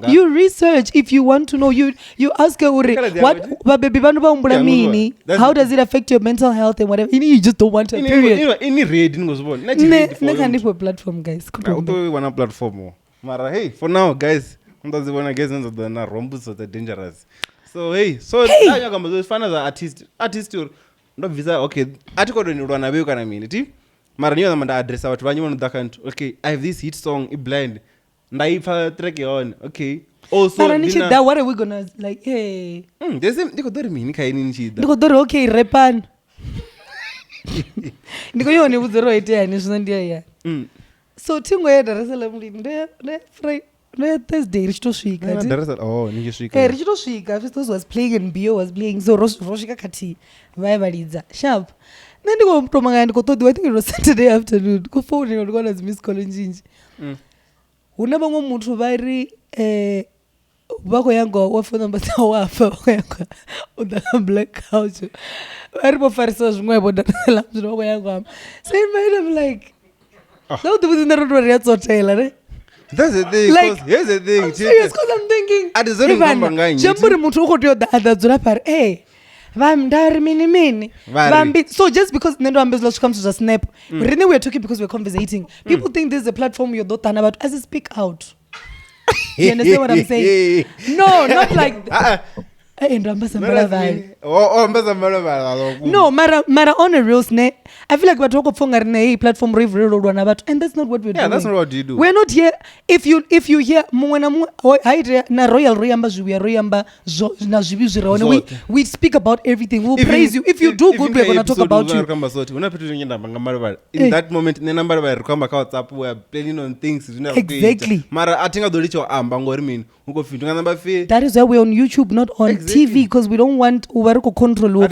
you research if you want to know. You ask her what baby mini, how does it affect your mental health and whatever. You just don't want her. Period. Any read for platform guys. One platform. Mara, hey, for now guys, na rombu so dangerous. So hey, fana za artist ndobvisa okay atikodonirwa nawe kana mini ti mara niyo manda address watu vanyu vanodhakant okay I have this hit song I blind ndaipfa track on okay also mara nichida what are we gonna like hey ndikodori mini kaini nichida ndikodori okay repan ndikoyone uzero etani zvino ndiya ya so tingoenda resela mlini ne Friday no Thursday richitosvika richitosvika Festus was playing and Bio was playing so rosvika kati vaivaridza sharp nendikomutomanga ndikotodiwa I think it was Saturday afternoon kufoni ndikona miss call njinji una vamwe mutu vari vako yangu wafona mbasa wafa vako yangu udaka Black Couch vari pofarisa zvimwepo ndaela zvino vako yangu am so in my head I'm like ndakuti ndarotori yatsotela ne. That's the thing. Like, here's the thing. I'm serious because I'm thinking. Jamburi mutu uko tiyo adadzura pari. Hey, vamdari mini. So just because nendo ambezla to come to the snap, really we are talking because we're conversating. People think this is a platform you're not about. As I speak out. You understand what I'm saying? No, not like that. ndo amba sambala vai amba sambala vai no mara on a real snap I feel like we're talking for a platform rivalry na batho and that's not what we're doing. That's not what you do. We're not here if you hear na royal royamba zwi royamba na zwi zwi we speak about everything. We'll praise you if you do good. We're going to talk about you. In that moment ne number vai rikamba ka WhatsApp we are planning on things exactly mara atinga dolicho amba ngori mini uko fitu ngamba fe. That is why we're on YouTube, not on TV, because we don't want ubariko control.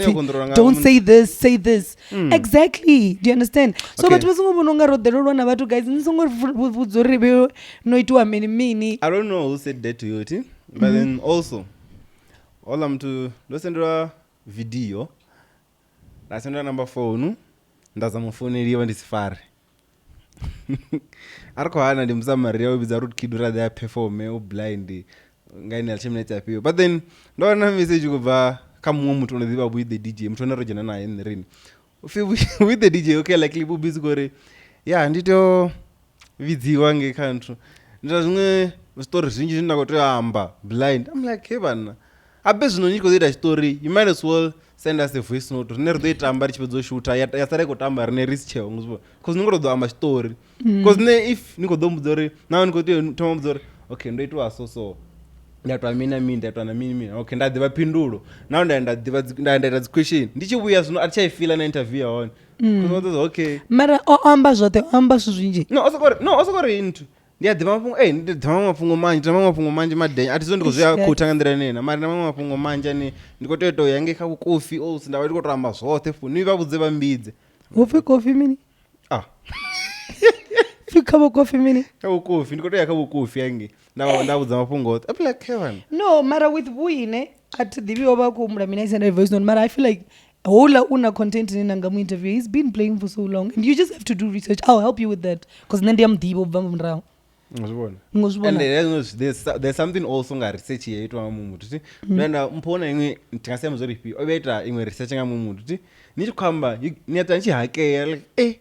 Don't say this, say this. Exactly. Do you understand? So but wasungobononga rodero rwana batho guys nisongo vudzorebe no itwa mini. I don't know who said that to you, but then also all I'm to losendwa video lasendwa number phone ndazamufoneliwa ndisifare ariko hana ndimsamaria webidza root kid rather perform blind ngaine alchimnete apio but then ndona message kubva kamwe mtu unodhiva with the DJ mtu unorojana naye in the ring with the DJ okay like libu busy gore yeah ndito vidziwa ngekanthu ndita zvimwe story zhinji zvindakotoamba blind I'm like hey bana abe zvinonyiko zita story you might as well send us a voice note rine ritoitamba richipedzoshuta yasare kutamba rine risicheo ngizvo because ningotodoamba story because ne if nikodomudzori now nikotomudzori okay ndoitwa so ndatwa mini ndatwa na mini okay ndadziva pindulo now ndaenda question ndichibuya zvino atichaifila na interview yaone because okay mara amba zvote amba zvizhinji no osokori into ndiyadziva mafungo manje madhenya atizondikozviya kutangandira nena mari namamwe mafungo manje ne ndikotoito yange kakukofi also ndava ndikotoramba zvote funi nivavudze vambidze ufi kofi mini fikabo kofi mini kakukofi ndikotoya kakukofi yange ndavudza mafungo ote I'm like Kevin no mara with buine atidhiviwa vakumura mina isenda voice note mara I feel like hola una content ninanga mu interview he's been playing for so long and you just have to do research. I'll help you with that because then ndiyamdhiva ubva mrao and there's something also nga research yaitwa mumutu ti ndanda mpona imwe tikasiya muzoripi obaita imwe research nga mumutu ti nichikwamba niyata nichihakeya like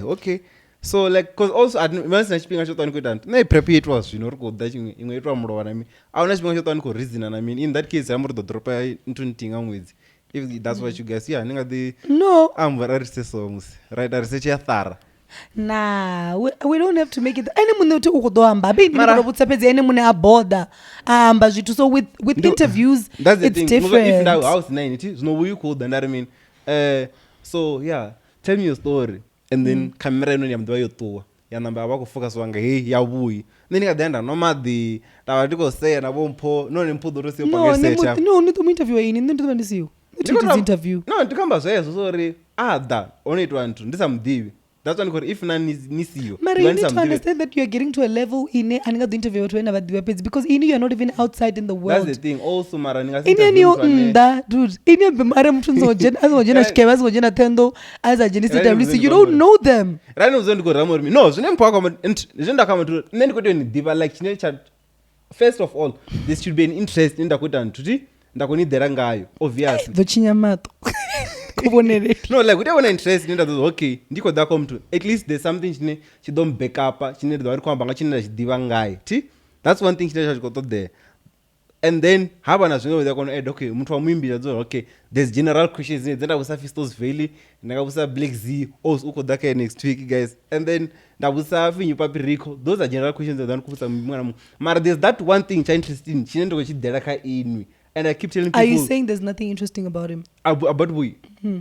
okay so like cause also advance chipinga chotani kuitanta na prep yaitwa zvino rikoda chimwe imwe yaitwa murova nami auna chipinga chotani ko reason na mini in that case amuri dropa into ntinga mwedzi if that's what you guys yeah ninga the no amvara research songs right research ya thara. Nah, we don't have to make it. Any mune uti ukudoamba bini ndikutobutsa pedzi any mune aboda amba zvitu so with interviews that's the it's thing. Different. If now house 9 it is no way you called and I mean so yeah tell me your story and then camera ino yamdwa yotowa yanamba abako focus wanga hey yabuyi then ikadenda nomadi tavatiko say na bompo no nempudo rosio pangesecha no nito interview ini ndito ndisiyo interview no ndikamba zvezo sorry ada onoitwa ntu ndisamudhivi. That's one if none is nisiyo. Mary, you need to understand that you are getting to a level in it and the interview to never do because you are not even outside in the world. That's the thing. Also, Mara, dude. You don't know them. First of all, there should be an interest in the ndakonidhera ngayo obviously vochinyamato no like kuti una interest in that okay ndiko dako mtu at least there's something chine chidom backup chine vari kwamba ngachine chidiva ngayo ti that's one thing chine chikoto there and then haba na zvino they gonna add okay mtu wa muimbira dzo okay there's general questions in that akusa Fistos Valley ndakabusa Black Z also uko daka next week guys and then ndabusa finyu papi Rico those are general questions that don't kusa mwana mara there's that one thing cha interesting chine ndiko chidera ka inwi. And I keep telling people. Are you saying there's nothing interesting about him? About we?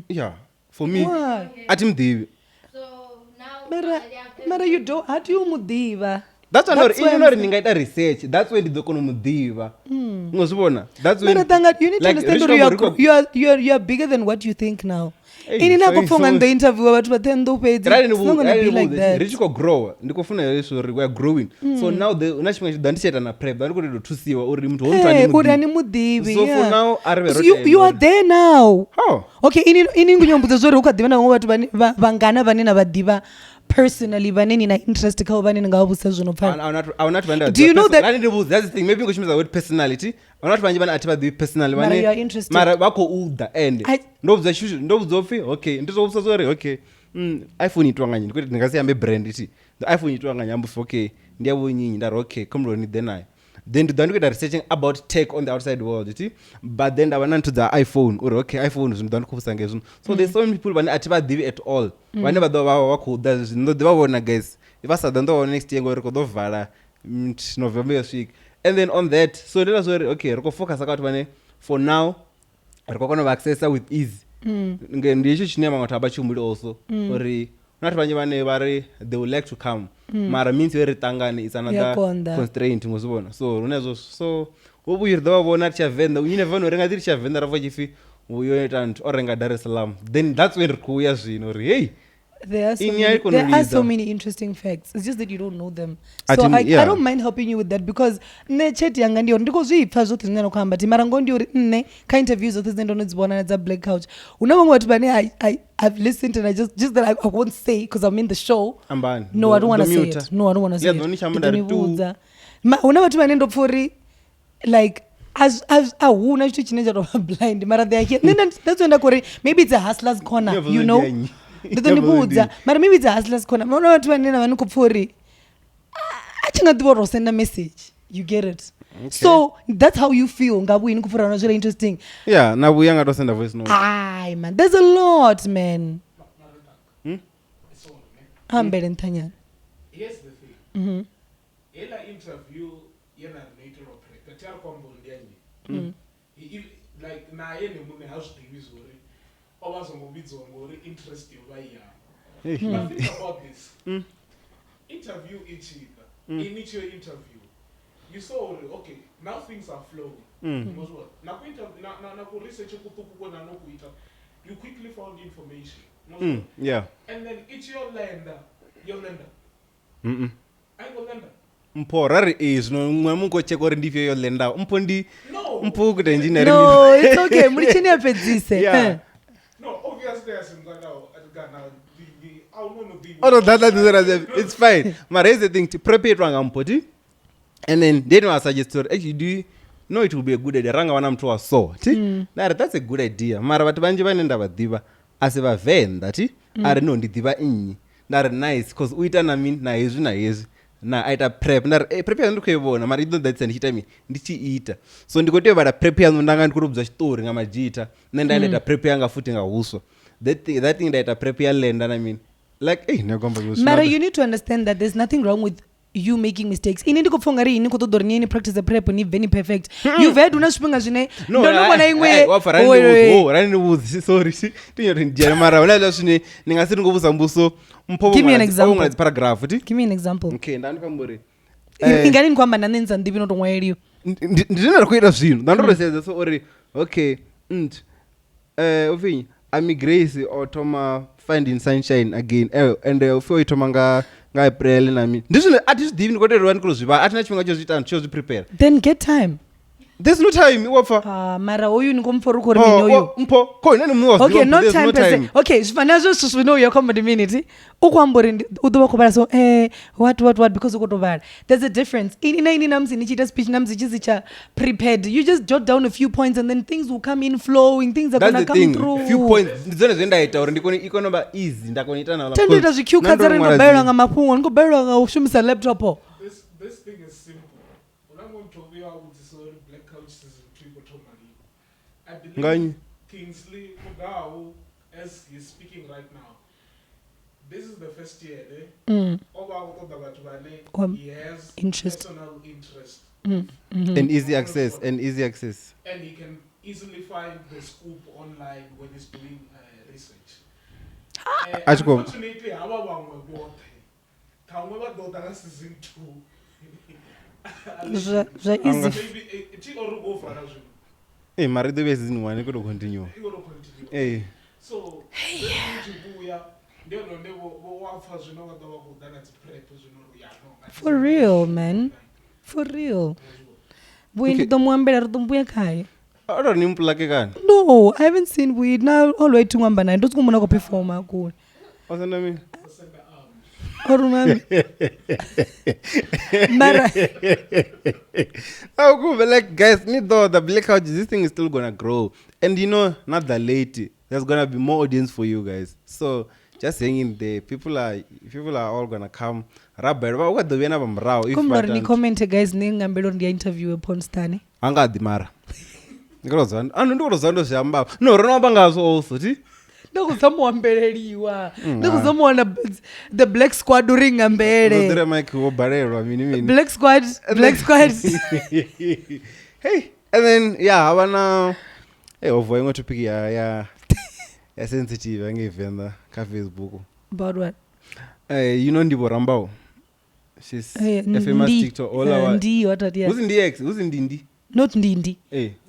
Yeah. For me. Why? At him Devi. So now. Mara you don't. How do you mudiva? That's why you know ningaita research. That's why the kono mudiva. Ngosibona. That's when. You need to understand that you are bigger than what you think now. Inina kufunga the interview watu batendo page. It's not going to be like that. Richiko grow. Ndikufuna yeso we are growing. So now the unachimwe dandisheta na prep. Ndiko to tusiwa uri mtu uri mudivi. So for now you are there now. How? Okay, ini ngunyombuza zori ukadiva na watu vangana vanena vadiva personally vaneni na interest ka vaneni ngabusa zvono pa. I not wonder. Do you know that that's the thing maybe ngoshimiza word personality. I'm not finding atiba the personality. Mara you are interested. Mara bako uda end. Ndobza shushu ndobzofi okay ndizobza zori okay. iPhone itwanganya ndikuti ndingasiya me brand iti. The iPhone itwanganya ambu okay ndiyabonyinyi ndaro okay komroni then I. then ndinokuita researching about tech on the outside world iti but then ndavana to the iphone uri okay iphone zvinhu ndanikufusa ngezvino so there's so many people vane hativadivi at all vane vadova vakuda zvinhu ndovavona guys vasadha ndovaona next year ngori kodovhara november yosvika and then on that so ndinoita zvori okay rikufocus akati vane for now rikokona accessa with ease ndicho chine mamwe taba chumuli also uri unati vanye vane vari they would like to come mara means where tangani is another constraint ngozibona so unezo so ubuyirda vavona tichavenda unyine vanhu renga tiri chavenda ravo chifi uyoita ntu orenga Dar es Salaam then that's when rikuya zvino uri hey there are so many interesting facts. It's just that you don't know them. So I don't mind helping you with that because ne chat yanga ndiyo ndiko zvipfa zvote zvinena kuhamba ti mara ngondi uri nne ka interviews zvote zvinondodzibona na Black Couch. Una vamwe vatu bane I've listened and I just that I won't say because I'm in the show. Ambani. No, I don't want to say it. No, I don't want to say it. Una vatu bane ndopfuri like as ahuna chitu chineja to blind mara they are here. That's when I maybe it's a hustler's corner, you know. Ndonibudza mara maybe it's a hustler's corner mona vatu vanena vanokupfuri achingadivoro send a message you get it okay. So that's how you feel ngabuyi nikupfura na zviri interesting nabuya ngatosenda voice note ay man there's a lot man ambele nthanyana here's the thing ela interview yena nature operator tell kombo ndianye like naye nemune hazvidivizori obazongobidzwa ngori interest yobayiyama but think about this interview ichika in each interview you saw okay now things are flowing naku research kutukukona nokuita you quickly found information and then each yolanda ayingolanda mporari izvino mwe mungocheka uri ndivyo yolanda umpondi mpukuta engineering no it's okay mulicheni apedzise No, obviously, as in Ghana, it's fine. But here's the thing: to prepare ranga mpoti, and then I suggest to actually do you know it will be a good idea. Ranga wana mtu wa so, that's a good idea. Mara watu banji vanenda vadiva asiva venda ti, are no ndidiva inyi. That nice, cause uita na min na yezu. Na aita prep prep yangu kuibona mara ido that's and hitami ndichiita so ndikote vada prep yangu ndanga ndikurubza story ngamajita nenda aita prep yanga futi ngahuswa that thing that prep ya lenda I mean like nekomba mara you need to understand that there's nothing wrong with you making mistakes ini ndikupfunga ri ini kutodorni ini practice prep ni very perfect you've had una zvipinga zvine ndonobona imwe rani sorry tinyori njera mara wala zvine ningasiri ngobusa mbuso give me an example paragraph give me an example okay ndandikambori ingani nkwamba nanenza ndivi notomwaeliyo ndinari kuita zvinhu ndandorosedza so uri okay ufinyi ami grace otoma finding sunshine again and ufio itoma ngaApril nami ndizvino atizvidivi ndikoterwa ndikurozviva atina chifhinga chozviita antu chozviprepare then get time there's no time iwapfa mara uyu nikomufori ukori mini uyu mpo ko inani munhu was okay no time per se okay zvifana zvesvo zvino comedy minute ukwambori udova kubara so what because ukotovara there's a difference ini namzi nichita speech namzi chizicha prepared you just jot down a few points and then things will come in flowing things are going to come through few points ndizone zvendaita uri ndikoni ikonoba easy ndakoniita nawo tendoita zvicucuts ari ndobayirwa ngamapungo ndikobayirwa ngaushumisa laptop this thing is simple unangotovia kuti sorry Black Couch season 3 kotomali I believe Kingsley Mudau as he's speaking right now this is the first year he has personal interest and easy access and he can easily find the scoop online when he's doing research unfortunately ava vamwe vote tamwe vadota ka season 2 mari dove season 1 ikoto continue so kuya ndio ndo wafa zvino vadova kudana prep zvino for real man for real buindi tomwambela ritombuya khaya aro nimpulake kani no I haven't seen weed now all way to ngamba naye ndosikumona ko perform akule wasenda mimi orumami mara how cool like guys need though the Black Couch this thing is still gonna grow and you know not that late there's gonna be more audience for you guys so just hanging there. People are all gonna come. Rabbi, what the Vienna Brau? If ni comment guys ngambelo ndi interview upon stane. Anga dimara. Ngirozana. Ndorozana shamba. No, rona bangazo also, ti? Ndokuzamwambeleliwa. Ndokuzamwana the Black Squad during ngambele. Ndore Mike wo barelo mini. Black Squad. Hey, and then abana ovoye ngotopic ya sensitive ngevenda ka Facebook. About what? Ndibo Rambao. She's a famous TikTok. Ndi what are Who's in the ex? Who's in Dindi? Not Ndindi.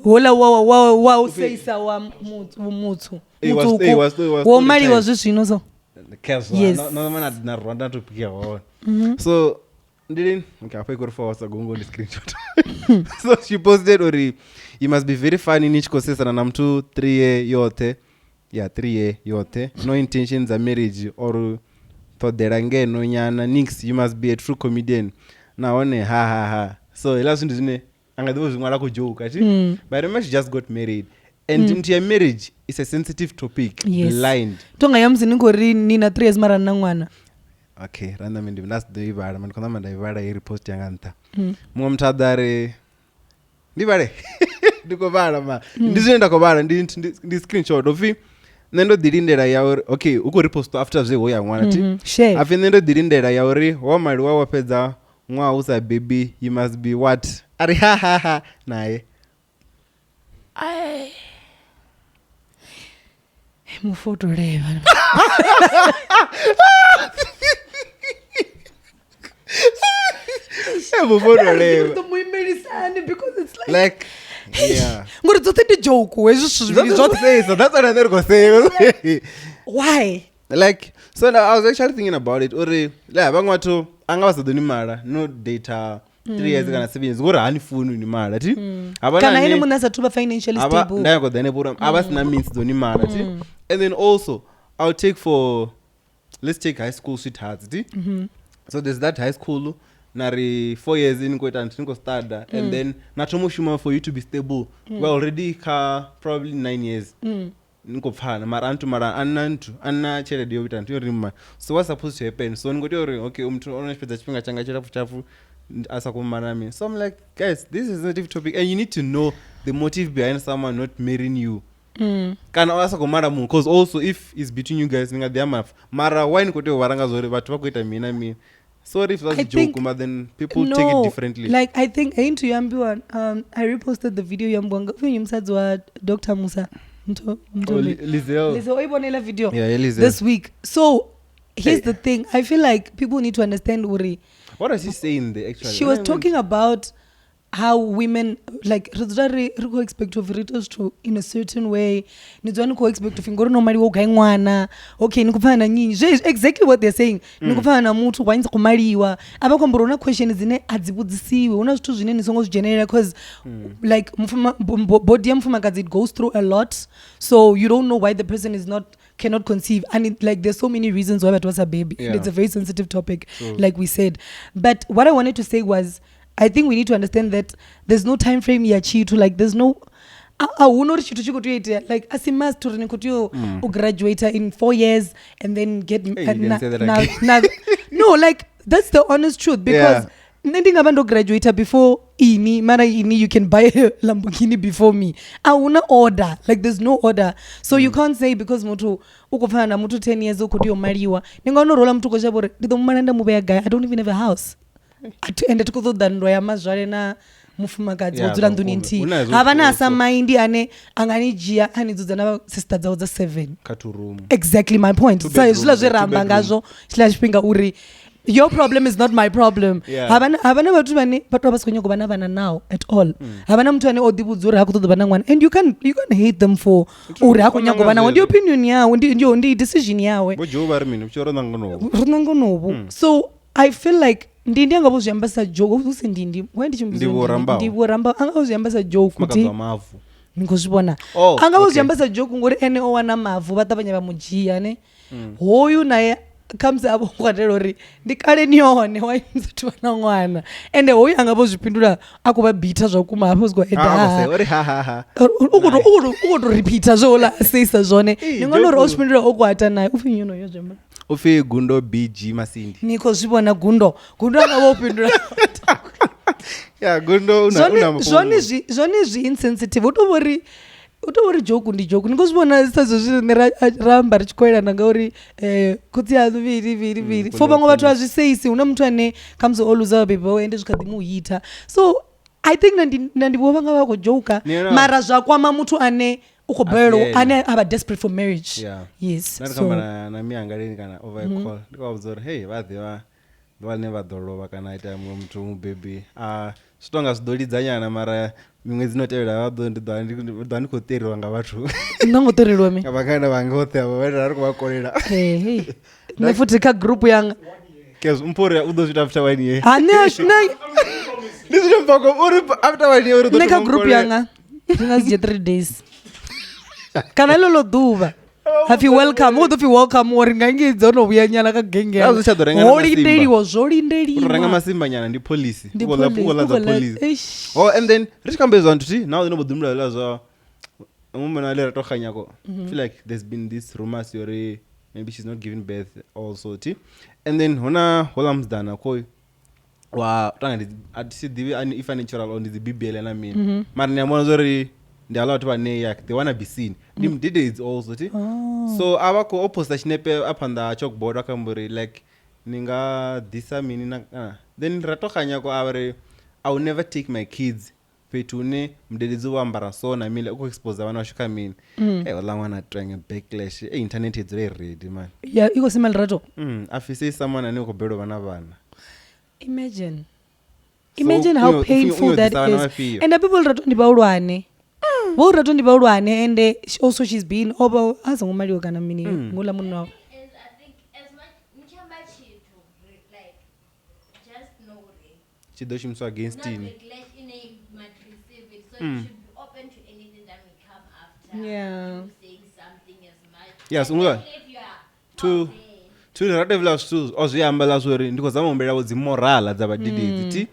Hola wow say sawa muthu. Wo mali was just so. Yes. No man na Rwanda to pick her. So didn't okay, I go for us go the screenshot. So she posted ori you must be very funny in each course and I'm 2-3 yote. Yeah, 3 yote. No intentions of marriage or to derange no nyana nix. You must be a true comedian. Na one ha. So last one angadibo zingwala ku joke ati. But remember she just got married. And into your marriage is a sensitive topic. Yes. Blind. Tonga yamzini ngori nina 3 years mara nangwana. Okay, random ndi that's the ibara man kona manda ibara I repost yanganta. Mumtadare ndibare. Ndiko bala ma. Ndizenda ko bala ndi screenshot of nendo dirindera yauri okay uko repost after zwe hoya ngwana ti. Afi nendo dirindera yauri wa mali wa wapedza mwa usa baby you must be what? Ari ha nae. Ai. Muphoto leva. Muphoto leva. Because it's like yeah. Ngori tsote di joke so that's what I never go say. Why? Like so I was actually thinking about it. Ore la bangwato angawasa doni mara no data 3 years kana 7 years ngori hani phone ni mara ti abana kana ine munasa tuba financially stable ndayako dane bura abasina means doni mara ti and then also I'll take for let's take high school sweethearts ti so there's that high school nari 4 years in kweta ntingo start and then natomushuma for you to be stable well already probably 9 years niko phana mara anna chele dio bitantu rimma so what's supposed to happen so ngoti okay umntu onespedza chipinga changa chafu asakumana me so I'm like guys this is a sensitive topic and you need to know the motive behind someone not marrying you kana asakumana mu because also if it's between you guys ninga the mara wine kote waranga zori batu bakuita mina sorry if that's a joke but then people take it differently like I think into yambiwa I reposted the video yambwanga unyumsadzi wa Dr. Musa Lizeo ibonela video this week so here's the thing I feel like people need to understand Uri. What does she say in the actual? She was talking about how women like go expect of it to in a certain way. Nizwani ko expect of ngoro no mali wo gaingwana. Okay, nikufana na nyinyi. Exactly what they're saying. Nikufana na mutu wanza kumaliwa. Abako mborona question zine adzibudzisiwe. Una zithu zvine nisongo generate because like body mfuma kazi it goes through a lot. So you don't know why the person cannot conceive and like there's so many reasons why it was a baby. And it's a very sensitive topic like we said. But what I wanted to say was I think we need to understand that there's no time frame to like there's no like asimas to graduate in 4 years and then get no like that's the honest truth because nending abantu graduate before ini you can buy a Lamborghini before me awuna order like there's no order so you can't say because mutu ukufana na mutu 10 years ukutiyo mariwa ningaona rola mutu koshabore ndidomana ndamubeya guy I don't even have a house ende tikuzodha ndo ya mazvare na mufumakadzi wodzura nduni nti havana asamaindi ane anganijia anidzudza na sister dzawo dza 7 katurumu exactly my point so zvila zveramba ngazvo chila chipinga uri your problem is not my problem havana vatu vane vatu vavasikonyoko vana vana now at all havana mtu ane odibudza uri hakutodza vana mwana and you can hate them for uri hakonyango vana ndi opinion yawe ndi decision yawe bojoba rimini uchiona ngonovo so I feel like ndindi angavozviambasa joke usindindi ndivoramba angavozviambasa joke kuti ngozvibona angavozviambasa joke ngori ene owana mavhu vatavanya vamujia ne hoyu naye khamusi avo kwatela uri ndi kale ni yone waimuzoti vana n'wana ende hoyu anga vo zvipindula akuvabhita zvakuma hapo ukotoripita zvoula aseisa zvone ndingona uri ozvipindula okuata naye ufi nyunoyo zvema ufi gundo bg masindi niko zvivona gundo angavopindula ya gundo zvone zvi-insensitive utovori joku ndi joku nikozvivona sazvozviramba richikoerana ngauri kutsi yanu viri fo vamwe vatu hazviseisi una mutu ane khamusi oluza vabebi vavo ende zvikadimuhita so I think nandivo vanga vakojoka mara zvakwama mutu ane ukobhero ane ava desperate for marriage yes natikambana nami angaleni kana over a call ndikavabvunza hey vadhiva vane vadhorova kana aita mumwe mutu mubebi zvitonga zvidolidzanyana mara mimwe dzinotevera vandikoteerwa ngavathu nangoteererwa me vakaenda vangote avo vari kuvakorera nefuti kagroup yanga mpori udozvita after 1 year after 1 year nekagroup yanga ndingazije 3 days kana ilolo dhuva hafi welcome utofi welcome uri ngangidza unovuya nyana kagengeholidayiwo zvolindeliwa masimba nyana ndi polisi ukoladza polisi and then richikambezwa ntuti now dzinobodhumula zva mumwe lera tokhanyako feel like there's been this rumors yori maybe she's not giving birth also ti and then hona hola mzdana koy wa tanga atisidivi if natural on the bbl na mina mara nyamona zori they allow to they want to be seen did it also so avako opposta chinepe up on the chalkboard akamburi like ninga disa mini na then ratokhanya ko avre I will never take my kids petune mdededzi wambara so na mile uko expose vana vashuka mini wala mwana trying a backlash internet is very ready man iko simal rato afise someone ane ukobhero vana imagine how painful that is and the people rato ndibaulwane vorato ndivaulwane and also she's been over azangomaliwa kana mini ngula munhu wavo chido chimso against ini yes ungula turatevula zvitu ozviyambala zvori ndikozamaombera dzimorala dzavadididzi ti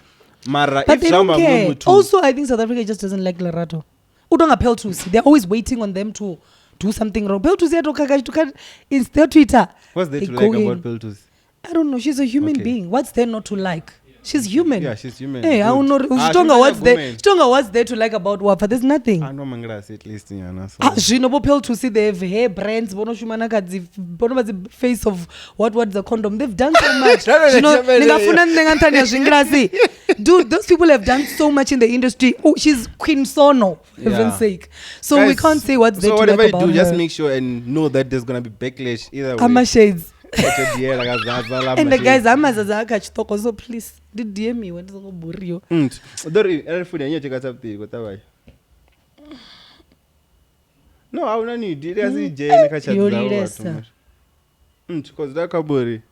mara but they don't care. Also I think South Africa just doesn't like Lerato udonga Peltusi they're always waiting on them to do something wrong. Peltusi atoka in their Twitter. What's there to like about Peltusi? I don't know, she's a human being. What's there not to like? She's human. Yeah, she's human. Hey, I don't know. What's there to like about Wafa? There's nothing. I know mangrasi at least yana. Shinobo Peltusi, they have hair brands, bono shumanaka the face of what's the condom. They've done so much. Dude, those people have done so much in the industry. Oh, she's Queen Sono, for heaven's sake. So guys, we can't say what's there to like about her. So whatever you do, just make sure and know that there's gonna be backlash either way. I'm shades. And the guys amazaza akachitoko so please did DM me when go burio dori food yanyo cheka chapti gotabai no auna ni did as je nekachadza because that kaburi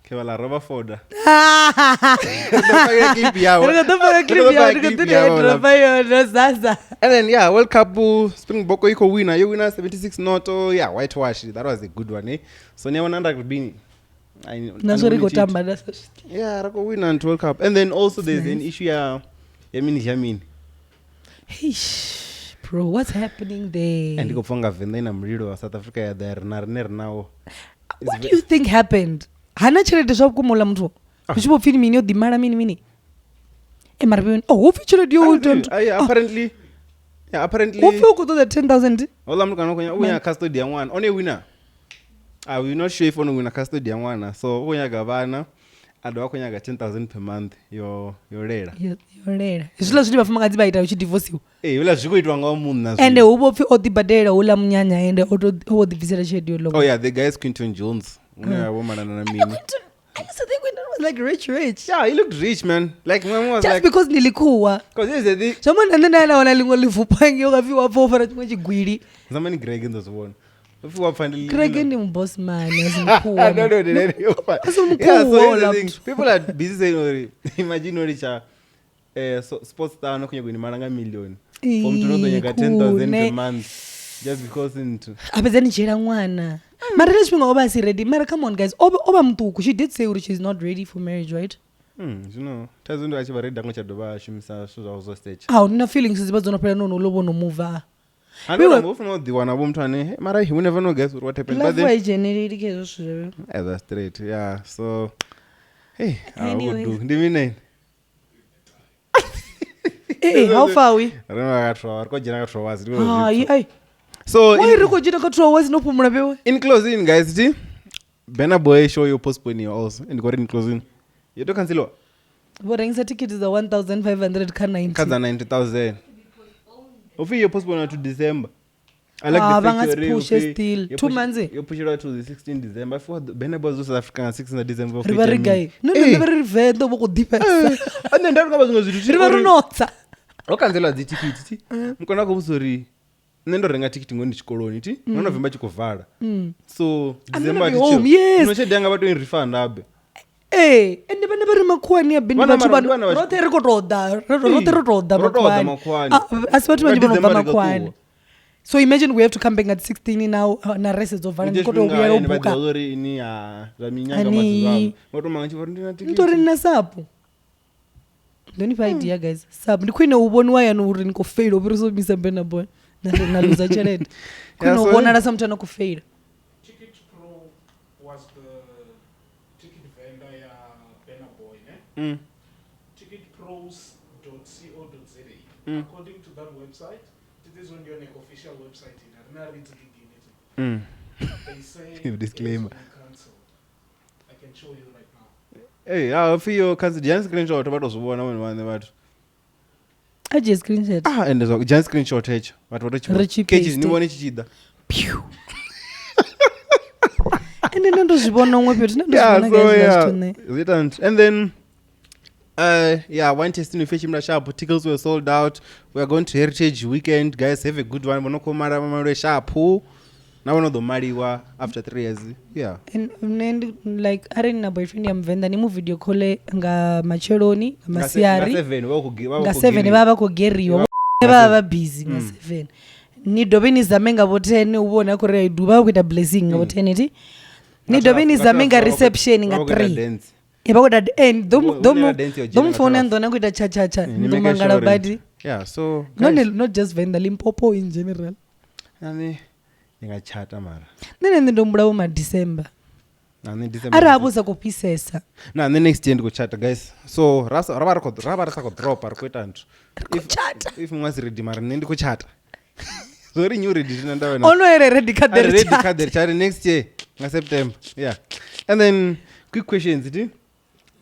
kevala roba foda and then World Cup Springbok iko winner you winner 76 noto whitewash that was a good one so ne wananda kubini rako winner and World Cup and then also there's an issue Yamin bro what's happening there and ikofonga Venda ina mlilo wa South Africa ya there now what do you think happened hana chelete zvakumula muthu zvichibopfini mini odhimara mini marabeni ufeatured you apparently ufukuto the 10,000 ola mntu kanokonya uya custody ya mwana one winner we're not sure if one winner custody ya mwana so uya vana adwa konyaga 10,000 per month yorera zvilo zviti vafuma kadzi baita uchidivorciwa vila zvikuitwa ngawo munhu nazvo ende ubopfi odibhadela ula munyanya ende odibvisira schedule the guy is Quinton Jones womanana na mimi I used to think Quinton was like rich. Yeah, he looked rich, man. Like my mom was just like because nilikuwa. Because here's the thing. Someone ndandana wana lingo livupangi ukafiwa pofara chimwe chigwiri. Zamani Greg ndo zone. If you finally Greg ndi boss man azimkuwa. No. Yeah, so people are busy saying imagine oricha sports star no kunyagwini maranga million. From to know nyaka 10,000 per month just because into. Apezani jera mwana. Mara le tshifhinga o vha a si ready. Mara come on guys, o vha muṱuku. She did say she's not ready for marriage, right? You know, thaidzo ndi a tshi vha ready ngo tsha dovha a shumisa zwithu zwawe zwo stage. Nina feelings dzi vha dzo no fhela no lo vho no move. Ando mbo ufuna u ḓiwana vho muthu ane mara you never know guys what happened. But then generally ke zwo zwezwo. That's straight. Yeah. So hey, Anyways. I would do. Ndi mine. Hey, how far are we? I don't know how to go jena ka 2 hours. Ai. So why ri go jena ka 2 hours no phumula bewe? In closing guys, see Bena boy show you postpone also and go in closing. You don't cancel. Bo rengisa ticket is 1500 ka 90. Kaza 90,000. Ofi you postpone to December. I like the fact push still 2 months. You push it to the 16th December. For Bena boy South Africa 16th December. River guy. No, never Venda bo go deep. And then that was going to River notsa. Okancela dzi ticket mukona ko vusori nendo renga ticket ngoni chikoloni ti November chikovala so December ti no chedanga bato in refund abe ende bane bari makhwani ya bindi bathu bano rothe ri ko toda makhwani asibatu banje bono ba makhwani. So imagine we have to come back at 16 now na rest of vana ko to buya yo buka ngori ini ya za minyanga mazizwa moto mangachi vari ndina ticket ntori na sapo. Don't have idea guys. Sab ndi khwine u voniwa yana uri ni ko fail obiri so misa Bena boy na luza chelete. Khwine u vona la samthana ku fail. Ticket Pro was the ticket vendor ya Bena boy ne. Ticketpros.co.za. According to that website, it is on your official website in Arena. They say disclaimer. I can show you right now. Hey, I feel cancel just screenshot about us one when what. I just screenshot. And there's just screenshot edge. What cages ni one chichida. Pew. And then ndo zibona ngwe phethu ndo Yeah, zibona so yeah. And then one testing with Fetch Sharp tickets were sold out. We are going to Heritage Weekend. Guys, have a good one. Monoko mara mama sharp. Now one of the mariwa after 3 years. Yeah. And like arena na boyfriend ya Venda ni mu video call nga macheloni nga masiari. Nga 7 baba ko geriwa. Baba busy nga 7. Ni dobeni zamenga bo 10 ubona ko re duba kuita blessing nga bo 10 ti. Ni dobeni zamenga reception nga 3. Eba ko that end dom phone ndona kuita cha ndomangala badi. Yeah, so not just Venda, Limpopo in general. Yani ingachata mara. Nene ndombula bo ma December. Arabuza kupisesa. Na the next year ndikuchata guys. So raba ko drop ari kuita ntu. If mwasi ready mara ndikuchata. Sorry new ready tinanda wena. Ono ere ready card chat next year nga September. Yeah. And then quick questions it.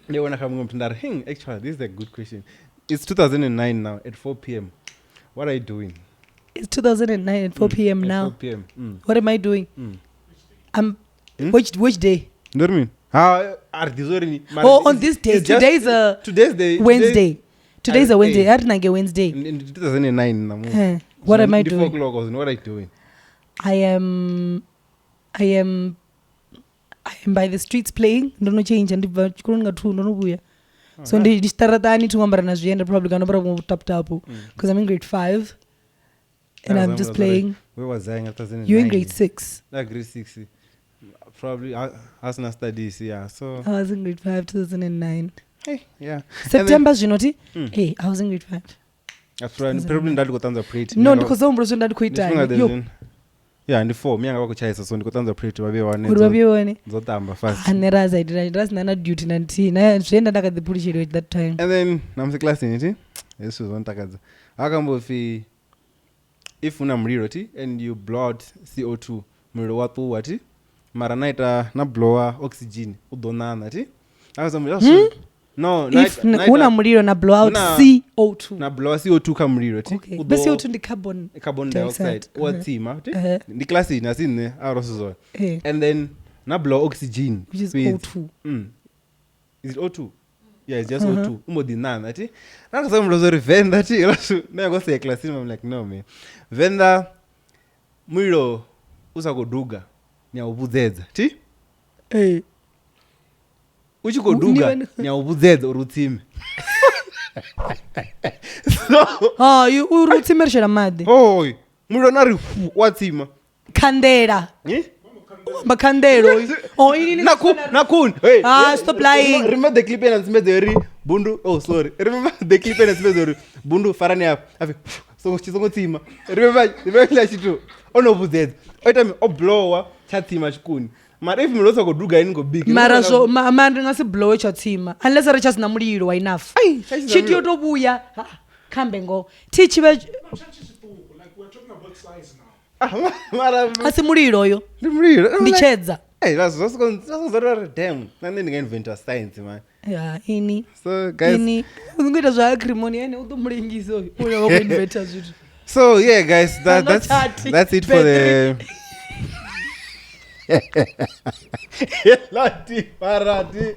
They wanna come ngomtindara. Actually this is a good question. It's 2009 now at 4 p.m. What are you doing? It's 2009 at 4 p.m. now. 4 p.m. What am I doing? Which day? You know what I mean? How are these already? On this day. Today's day. Wednesday. Today's a Wednesday. I didn't get Wednesday. In 2009. What am I doing? What are you doing? I am by the streets playing. Don't change and so ndi staratani tungambara na zvienda probably kanopera tap because I'm in grade 5 and I'm just playing. Where was I in 2009? You're in grade 6. Like grade 6. Probably as na studies, yeah. So I was in grade 5 2009. Hey, yeah. September Junoti. Hey, I was in grade 5. That's right. Probably ndali kutanza print. No, because I'm brother ndali kuita. Yeah, and 4 mianga vakuchaisa so ndikutanza print vabewane. Vabewane. Zotamba fast. Aneraza idras nana duty nanti na zvenda ndakadhipurishiro at that time. And then namse class in it. Yesu zontakadza. Akambofi if una mliro ti and you blow out CO2 mliro watu wati mara naita na blower oxygen udonana ti. No, if una mliro na blow out CO2. Na blow CO2 ka mliro ti. Okay. But CO2 ndi carbon dioxide. Watima ti. Ndi class in asine aroso. And then na blow oxygen which is O2. Is it O2? Yeah, it's just O2. Umodinana ati. Nakasema mlozori Venda ati. Na go say class I'm like no man. Venda mwiro usakoduga nya ubuzedza ti? Uchikoduga nya ubuzedza urutsime. So you urutsime rishera made. Oh, mwiro nari watsima. Kandera. makhandelo oh ini nakun hey stop lying. Remember the clip and smezeri bundu remember the clip and smezeri bundu farani afi so chitsongotsima remember la chitu onobudzedza oita mi oblowa chatsima chikuni mara if mulosa kuduga ini go big mara so mara ngasi blow chatsima unless ari chasina mulilo wa enough chiti yotobuya kambe ngo tichi like we're talking about size now. mara asi mulilo yo ndichedza that's damn nani ndingainventa science man ini so guys ini ungoita zva acrimony ene utomulingisa uyo wakuinventa zvitu. So yeah, guys, that's it for the. Lati parati.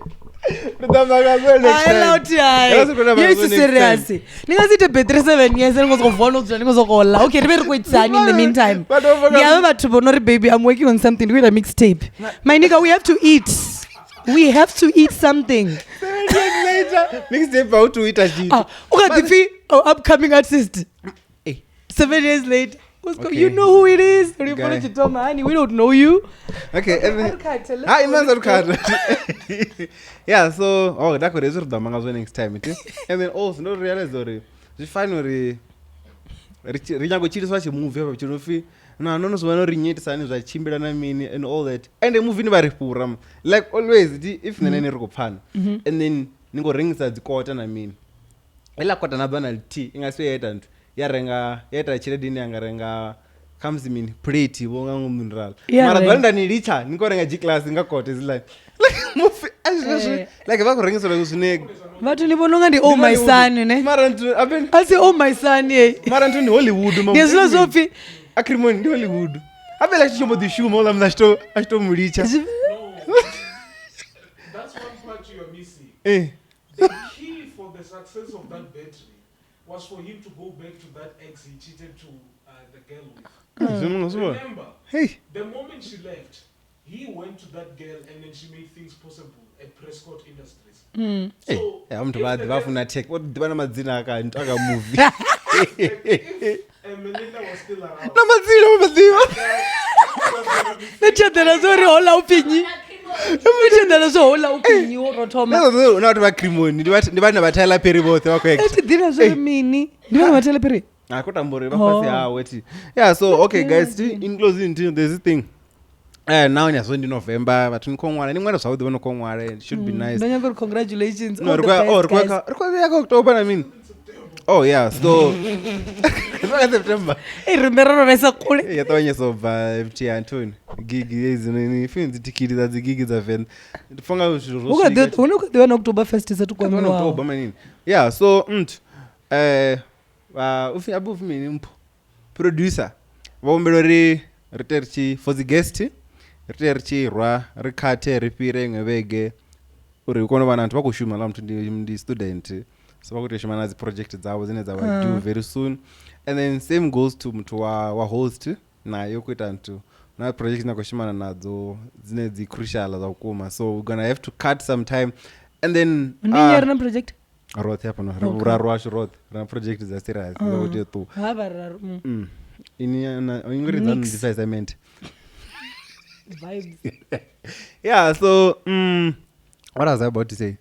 Serious. Ningazite betri 7 years ngozovona uzwa ningozokola. Okay, ribe rikuitsani in the meantime. Yeah, but to baby, I'm working on something with a mixtape. My nigga, we have to eat. We have to eat something. 7 years later, mixtape how to eat a shit. Okay, upcoming artist. 7 years later. Okay. You know who it is. We don't know you. Okay. Yeah, so that could result the manga next time. And then also no realize the finally rinyago chiri swa chimovie apa chinofi na nono zvano rinyeti sani zvachimbira na mini and all that. And the movie ni vari pura like always if nene ri kupana and then ningo ringisa dzikota na mini. Ela kota na banal tea ingasiwe yeta ntu. Yaita chiredini yangarenga comes in plate bonga ngumundral mara banda ni richa nikorenga G class ngakote is like like vakurengisa kuzvinege vatu nibononga ndi oh my son ne mara ntu apen asi oh my son ye mara ntu ni Hollywood mama ndizilo zofi acrimony ndi Hollywood ape like chombo di shoe mola mnashto muricha That's one part you are missing. The key for the success of that battery was for him to go back to that ex he cheated to the girl with. Remember, the moment she left, he went to that girl and then she made things possible at Prescott Industries. So, I'm to bad vafuna take what the bana madzina aka movie. And Melinda was still around. Na madzina. Nechandela zori hola upinyi. Nechandela zo hola upinyi orothoma. No, not about acrimony. Ndi vana vatala peri both vako ex. Dina zori mini. Ndi vana vatala peri. Akotambore vafasi weti. Yeah, so okay guys, in closing there's this thing. Now in November, but in Kongwara, anyone else out there Kongwara, it should be nice. Congratulations. No, October, I mean. Oh yeah, so September. Remember resa kule. Yeah, tawanye so FT Antoni. Gigi is ni finzi tikiti za gigi za Venda. Funga ushuru. Unokuwa na October fest zetu kwa mwa. October manini. Yeah, so ufi abu mini mpo producer. Waombelo reterchi for the guest. Reterchi rwa rekate repire ngwebege. Uri ukono bantu bakushuma la mtu ndi student. So bakuteshima na zi project zawo zine za due very soon. And then same goes to mtu wa host na yokuita ntu na project na kushimana nazo zine zi crucial za ukuma. So we're gonna have to cut some time and then na project roth hapa no rush roth na project za serious ngote tu haba ini na ingori za this assignment vibes. Yeah, so what was I about to say?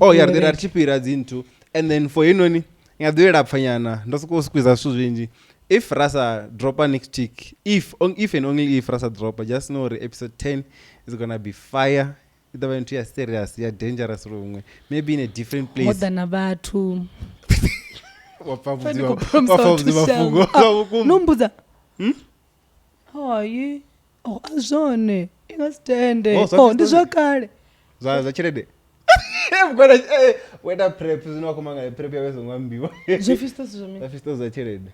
Oh yeah, there are chipira zintu and then for inoni ngadwera pfanyana ndosiko squeeze shu zvinji. If Rasa dropper next week, if and only if Rasa dropper, just know episode 10 is gonna be fire. It's going to be serious, yeah, dangerous room. Maybe in a different place. More than about two. Numbuza. How are you? Oh, azone. Ingastende. Oh, ndizwakale. Zachirede. I'm gonna whether prep zinokomanga prep yawezo ngambiwa. Zofista zami. Zofista zachirede.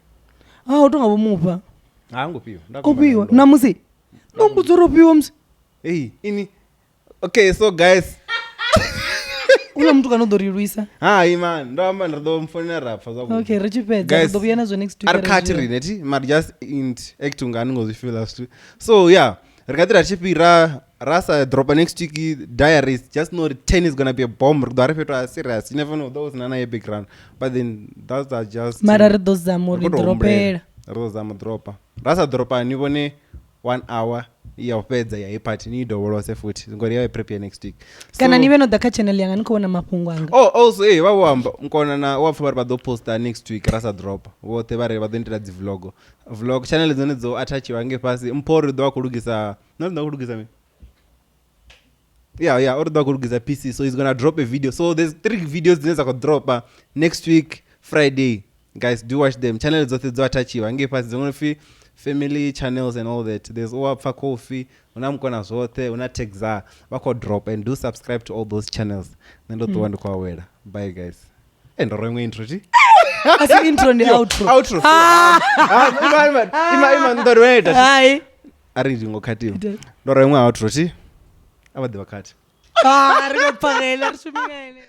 Utongabomupa. Angopiwa. Opiwa. Namusi. Nombudzoropiwa msi. Hey, ini. Okay, so guys. Ula mtu kanodoriruisa. Man, ndo mfonera rapa zaku. Okay, rechipedza ndobuyana zo next week. Arkatiri neti, but just int actunga ngozifila stu. So yeah, rekatira chipira Rasa drop next week diaries. Just know 10 is gonna be a bomb. Are serious. You never know. Those nana a big run. But then those are just. Marar dozamo dropera. Dropper. Rasa dropper. Ni bone 1 hour. ya upedza ya ipati ni dovholose futhi ngori ya prepare next week kana nive no da kha channel yanga niko vona mafhungo anga also vavamba nkona na wapfa vari vado posta next week rasa drop vote vari vado endela dzi vlog channel dzone dzo atachiwa nge pasi mpori do akulugisa no kulugisa me yeah or do akulugisa PC so he's going to drop a video so there's 3 videos dzineza ko drop next week Friday guys do watch them channel dzote dzo atachiwa nge pasi dzone family channels and all that there's Wapfa Coffee unamkona zote una taxa wako drop and do subscribe to all those channels nendo to wanda kwa wera bye guys and remwe intro ti asi intro ndi outro ima ndoro weta hai ari ndingokhatiwa ndoro remwe outro ti abadde bakati ri ngopagela ri shumingele